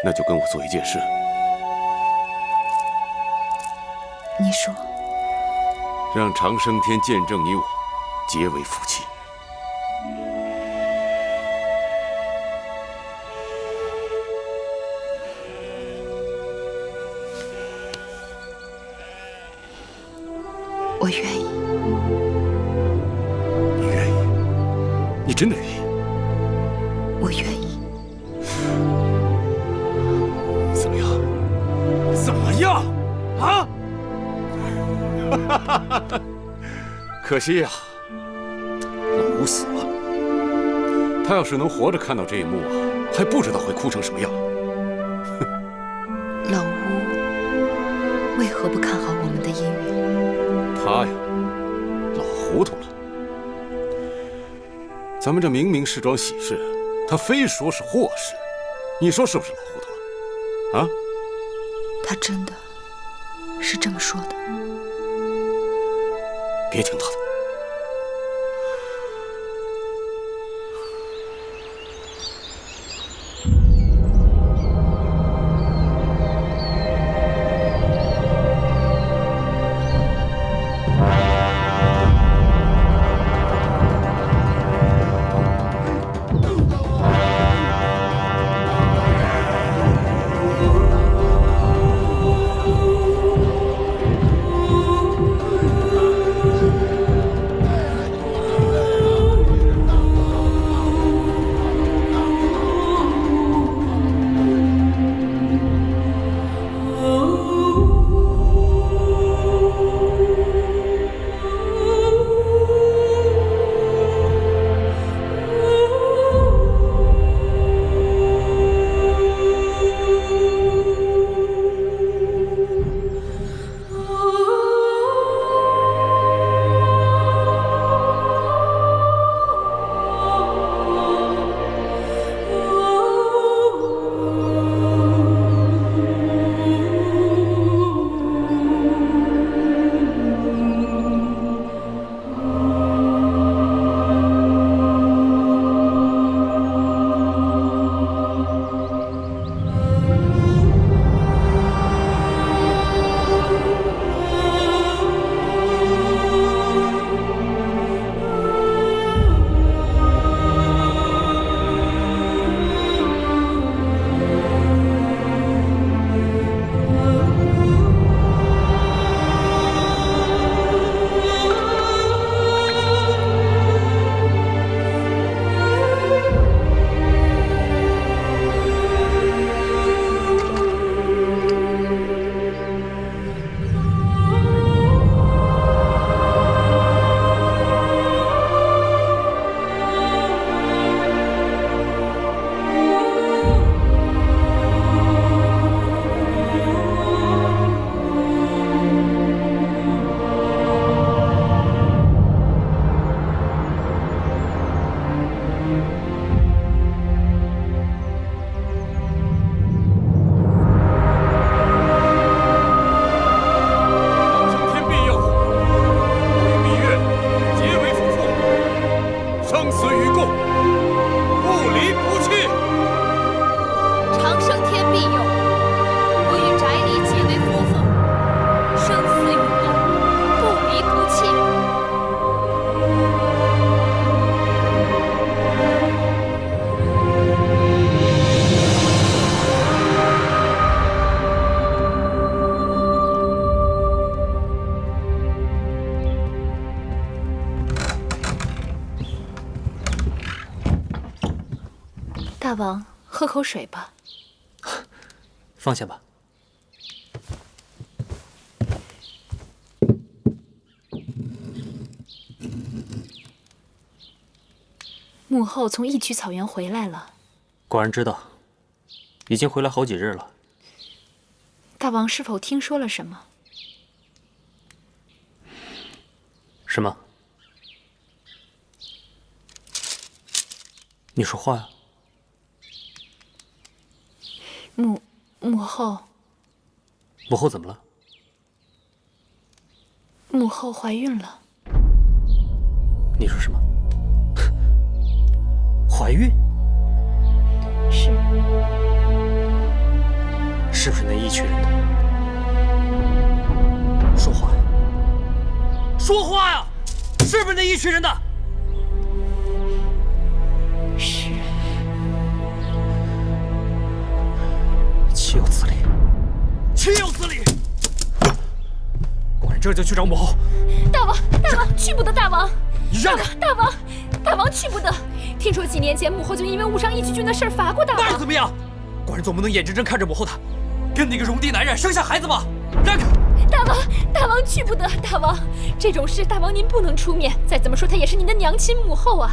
那就跟我做一件事。你说。让长生天见证你我结为夫妻。我愿意。你愿意？你真的愿意？我愿意。怎么样？怎么样？啊？可惜呀，老吴死了。他要是能活着看到这一幕啊，还不知道会哭成什么样。老吴为何不看好我们的姻缘？他呀，老糊涂了。咱们这明明是桩喜事，他非说是祸事，你说是不是老糊涂了？啊？他真的是这么说的。别听他的。大王，喝口水吧。放下吧。幕后从义渠草原回来了。果然知道，已经回来好几日了。大王是否听说了什么？什么？你说话呀！母后。母后怎么了？母后怀孕了。你说什么？怀孕？是。是不是那一群人的？说话呀！说话呀！是不是那一群人的？是。岂有此理！岂有此理！果然这就去找母后。大王，去不得！大王，你让开！大王去不得！听说几年前母后就因为误伤义渠郡的事罚过大王。那又怎么样？果然总不能眼睁睁看着母后她跟那个戎地男人生下孩子吧？让开！大王去不得！大王，这种事大王您不能出面。再怎么说她也是您的娘亲母后啊，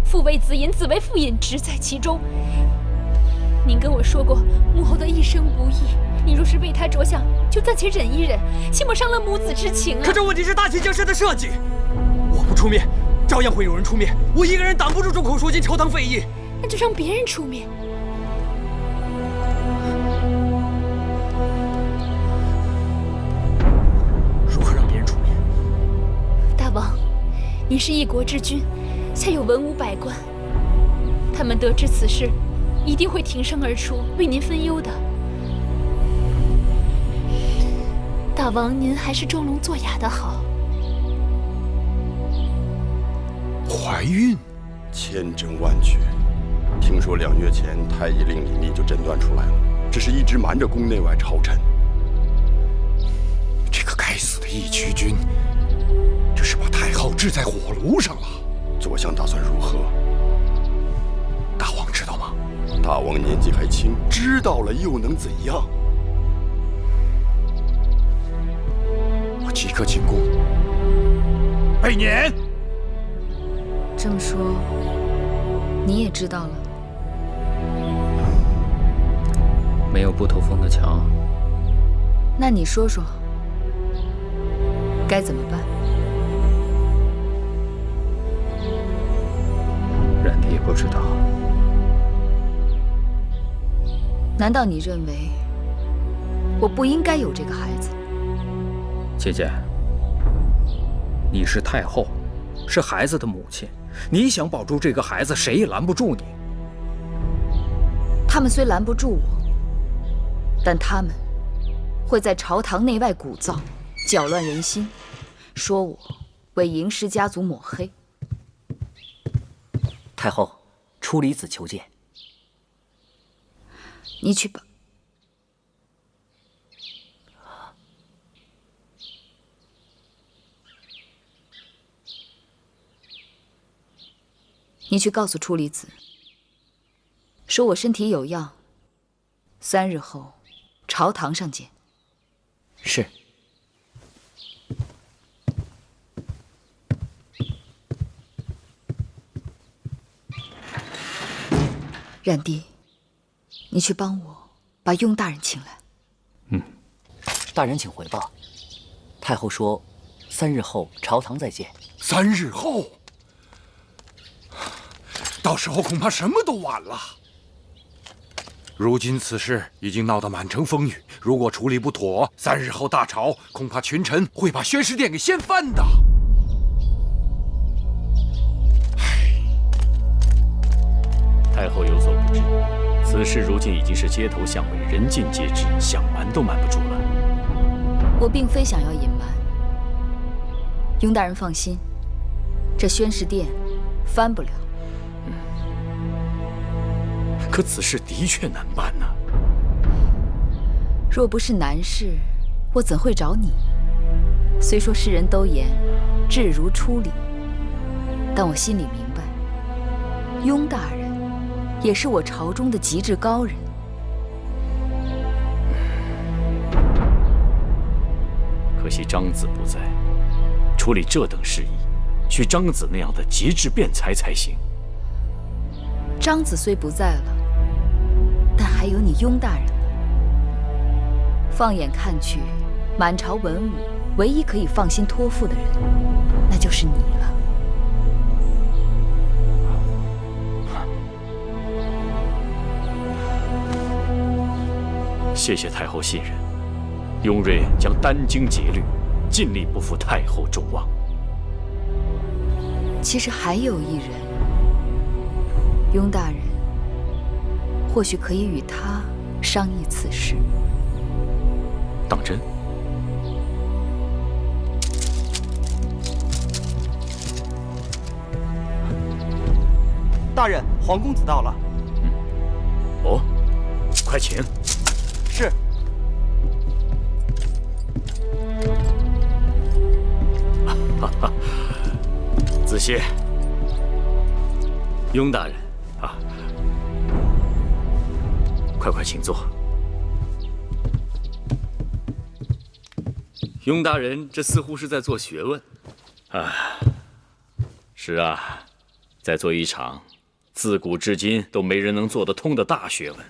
父为子隐，子为父隐，职在其中。您跟我说过，母后的一生不易，你若是为她着想，就暂且忍一忍，切莫伤了母子之情啊。可这问题是大秦江山的社稷，我不出面，照样会有人出面。我一个人挡不住众口铄金、朝堂废议，那就让别人出面。如何让别人出面？大王，您是一国之君，下有文武百官，他们得知此事，一定会挺身而出，为您分忧的。大王，您还是装聋作哑的好。怀孕，千真万确。听说2月前太医令李密就诊断出来了，只是一直瞒着宫内外朝臣。这个该死的义渠君，这是把太后置在火炉上了。左相打算如何？大王知道吗？大王年纪还轻，知道了又能怎样？我即刻进宫备撵。这么说，你也知道了？没有不透风的墙。那你说说，该怎么办？冉帝也不知道。难道你认为我不应该有这个孩子？姐姐，你是太后，是孩子的母亲，你想保住这个孩子，谁也拦不住你。他们虽拦不住我，但他们会在朝堂内外鼓噪，搅乱人心，说我为嬴氏家族抹黑。太后，出离子求见。你去吧。你去告诉出离子，说我身体有恙，3日后朝堂上见。是。冉帝，你去帮我把雍大人请来。大人请回报。太后说，3日后朝堂再见。3日后？到时候恐怕什么都晚了。如今此事已经闹得满城风雨，如果处理不妥，3日后大吵，恐怕群臣会把宣誓殿给掀翻的。太后有所不知，此事如今已经是街头巷尾，人尽皆知，想瞒都瞒不住了。我并非想要隐瞒，雍大人放心，这宣誓殿翻不了。可此事的确难办呐。若不是难事，我怎会找你？虽说世人都言智如初理，但我心里明白，雍大人也是我朝中的极致高人。可惜张子不在，处理这等事宜，需张子那样的节制辩才才行。张子虽不在了，但还有你雍大人呢。放眼看去，满朝文武唯一可以放心托付的人，那就是你了。谢谢太后信任，雍瑞将殚精竭虑，尽力不负太后众望。其实还有一人，雍大人或许可以与他商议此事。当真？大人，黄公子到了。哦，快请。是。子歇，雍大人啊，快请坐。雍大人，这似乎是在做学问。是啊，在做一场自古至今都没人能做得通的大学问。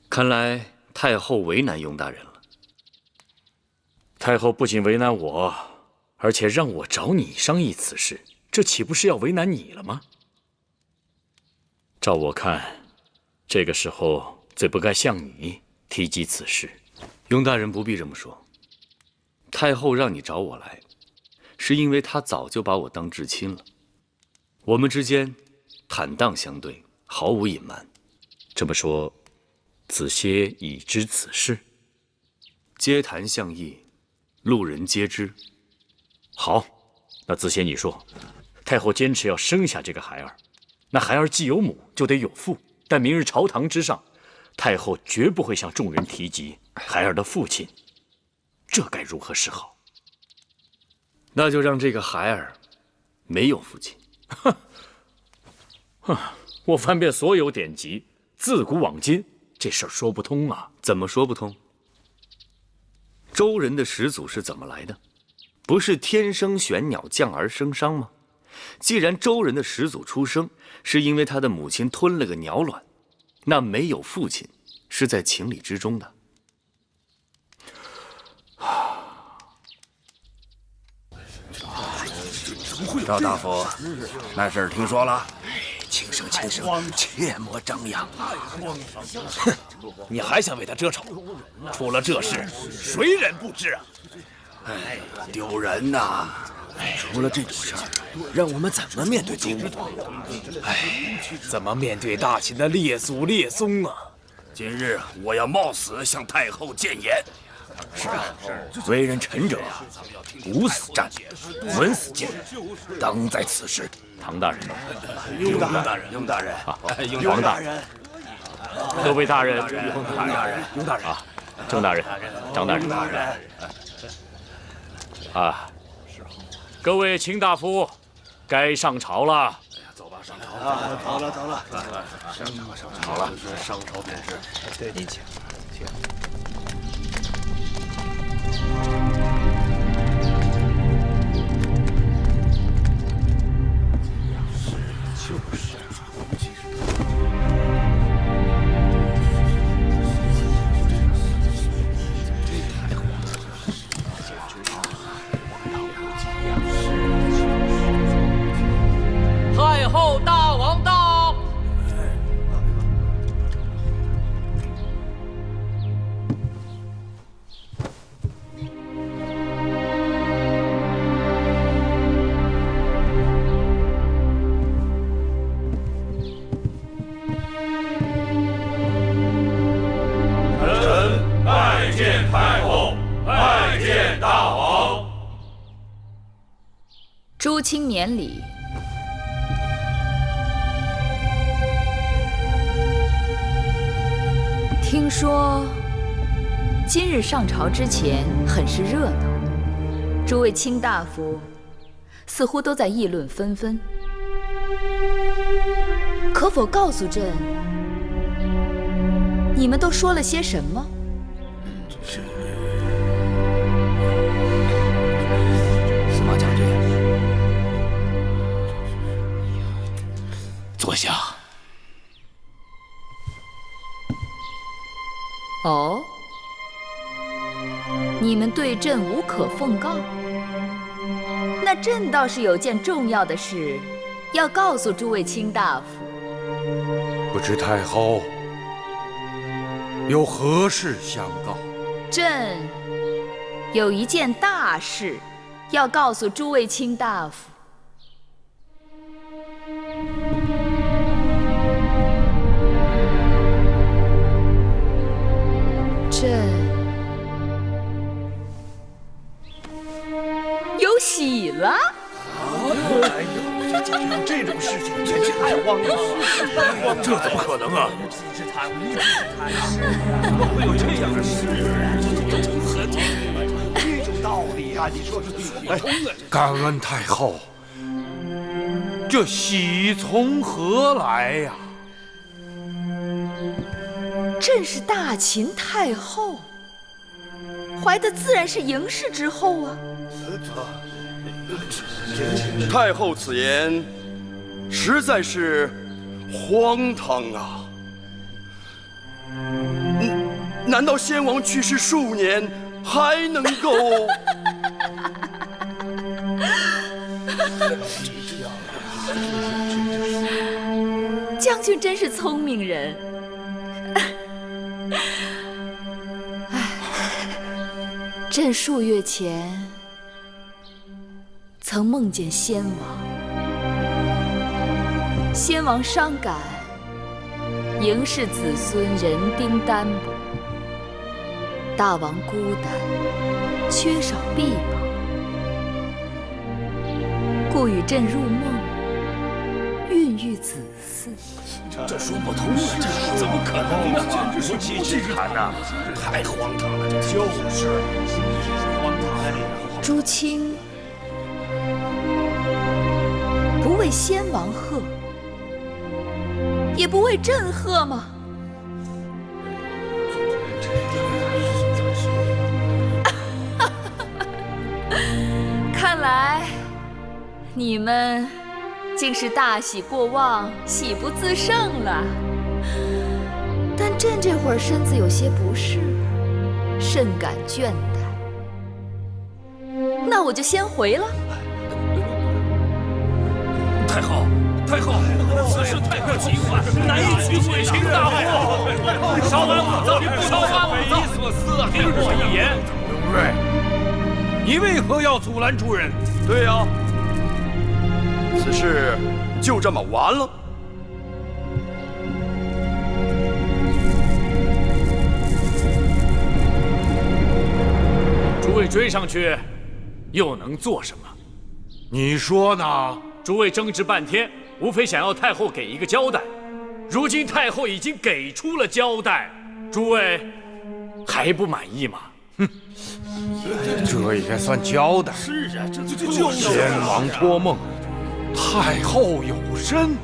看来太后为难雍大人了。太后不仅为难我，而且让我找你商议此事，这岂不是要为难你了吗？照我看，这个时候最不该向你提及此事。雍大人不必这么说。太后让你找我来，是因为她早就把我当至亲了。我们之间坦荡相对，毫无隐瞒。这么说，子歇已知此事？街谈巷议，路人皆知。好，那子歇你说，太后坚持要生下这个孩儿，那孩儿既有母就得有父，但明日朝堂之上，太后绝不会向众人提及孩儿的父亲，这该如何是好？那就让这个孩儿没有父亲。我翻遍所有典籍，自古往今，这事儿说不通啊！怎么说不通？周人的始祖是怎么来的？不是天生玄鸟，降而生商吗？既然周人的始祖出生是因为他的母亲吞了个鸟卵，那没有父亲是在情理之中的。赵大夫，那事儿听说了？轻声，切莫张扬。哼，你还想为他遮丑？出了这事，谁人不知啊？哎，丢人呐！出了这种事儿，让我们怎么面对祖母？哎，怎么面对大秦的列祖列宗啊？今日我要冒死向太后谏言。是啊，为人臣者，无死战，稳死谏，当在此时。唐大人，雍大人，雍大人，黄大人，各位大人，雍大人，雍大人啊，郑大人，张大人，啊，各位卿大夫，该上朝了。走吧，上朝。走了。好了，上朝便是。对，您请。太后大王到。臣拜见太后，拜见大王。诸卿免礼。听说今日上朝之前很是热闹，诸位卿大夫似乎都在议论纷纷，可否告诉朕，你们都说了些什么？司马将军，哦，你们对朕无可奉告？那朕倒是有件重要的事，要告诉诸位卿大夫。不知太后有何事相告？朕有一件大事，要告诉诸位卿大夫。朕有喜了！哎呦，这有这种事情，真是太荒唐了！这怎么可能啊？怎么会有这样的事啊？这种道理啊，你说说得通啊！感恩太后，这喜从何来呀？朕是大秦太后，怀的自然是嬴氏之后啊。太后此言实在是荒唐啊！难道先王去世数年还能够？将军真是聪明人。朕数月前曾梦见先王，先王伤感，嬴氏子孙人丁单薄，大王孤单，缺少臂膀，故与朕入梦，孕育子嗣。这说不通啊！这怎么可能呢？简直是不去谈呐！太荒唐了，这就是，荒唐！诸卿不为先王贺，也不为朕贺吗？看来你们竟是大喜过望，喜不自胜了。但朕这会儿身子有些不适，甚感倦怠。那我就先回了。太后，太后，此事太过急患，难以取贵卿大夫。稍安勿躁，稍安勿躁。匪夷所思啊！听我一言。永瑞，你为何要阻拦主人？对呀，此事就这么完了？诸位追上去，又能做什么？你说呢？诸位争执半天，无非想要太后给一个交代。如今太后已经给出了交代，诸位还不满意吗？哼，这也算交代。是啊，这就是。先王托梦，太后有身，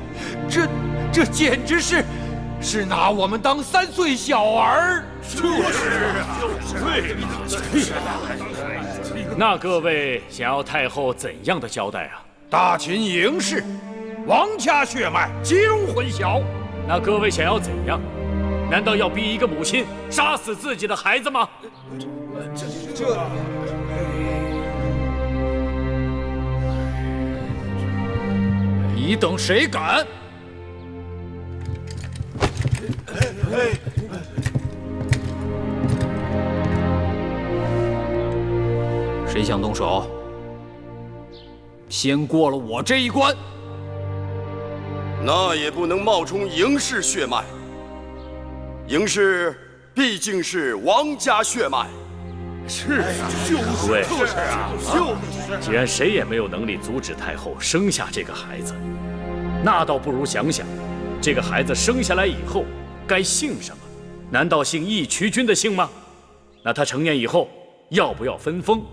这简直是拿我们当3岁小儿。就是啊，对。那各位想要太后怎样的交代啊？大秦嬴氏，王家血脉，极容混淆。那各位想要怎样？难道要逼一个母亲杀死自己的孩子吗？你等谁敢？谁想动手？先过了我这一关。那也不能冒充嬴氏血脉。嬴氏毕竟是王家血脉。是啊，就是啊，既然谁也没有能力阻止太后生下这个孩子，那倒不如想想，这个孩子生下来以后该姓什么？难道姓义渠君的姓吗？那他成年以后要不要分封？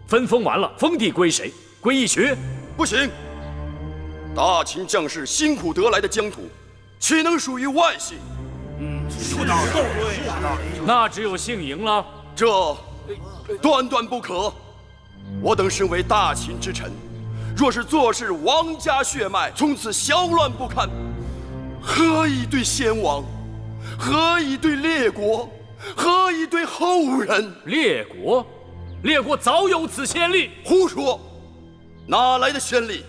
分封完了，封地归谁？归义渠？不行。大秦将士辛苦得来的疆土，岂能属于外姓？说道理，那只有姓嬴了。这断不可。我等身为大秦之臣，若是坐视王家血脉从此淆乱不堪，何以对先王？何以对列国？何以对后人？列国，列国早有此先例。胡说，哪来的先例？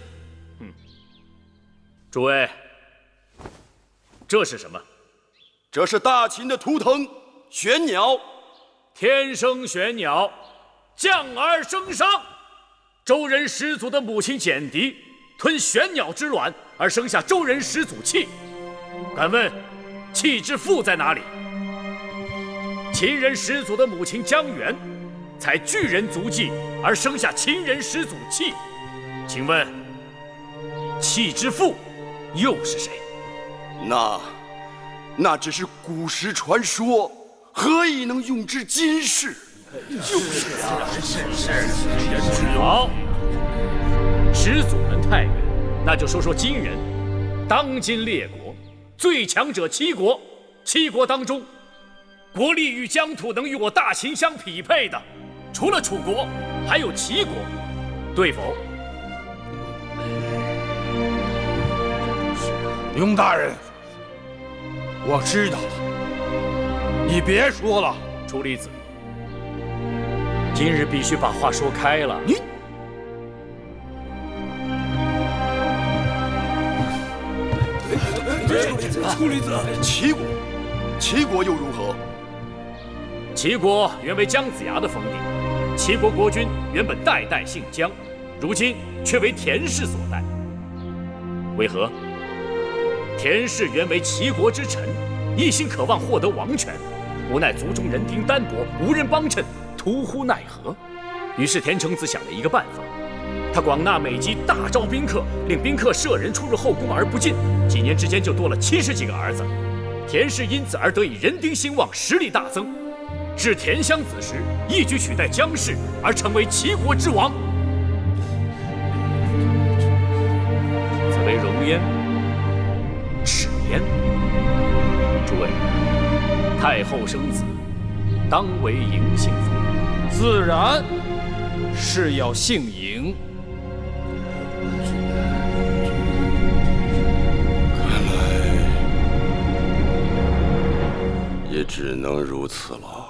诸位，这是什么？这是大秦的图腾玄鸟。天生玄鸟，降而生商。周人始祖的母亲简狄吞玄鸟之卵，而生下周人始祖契。敢问，契之父在哪里？秦人始祖的母亲姜原采巨人足迹，而生下秦人始祖契。请问，契之父又是谁？那只是古时传说，何以能用之今世？就是啊，是。好，始祖们太远，那就说说今人。当今列国最强者齐国，齐国当中，国力与疆土能与我大秦相匹配的，除了楚国，还有齐国，对否？雍大人，我知道了，你别说了。楚离子，今日必须把话说开了。你。楚离子，齐国又如何？齐国原为姜子牙的封地，齐国国君原本代代姓姜，如今却为田氏所代。为何？田氏原为齐国之臣，一心渴望获得王权，无奈族中人丁单薄，无人帮衬，徒呼奈何。于是田成子想了一个办法，他广纳美姬，大招宾客，令宾客舍人出入后宫而不尽，几年之间就多了70几个儿子。田氏因此而得以人丁兴旺，实力大增。至田襄子时，一举取代姜氏，而成为齐国之王。此为容焉，耻焉。诸位，太后生子，当为嬴姓妇。自然是要姓嬴。也只能如此了。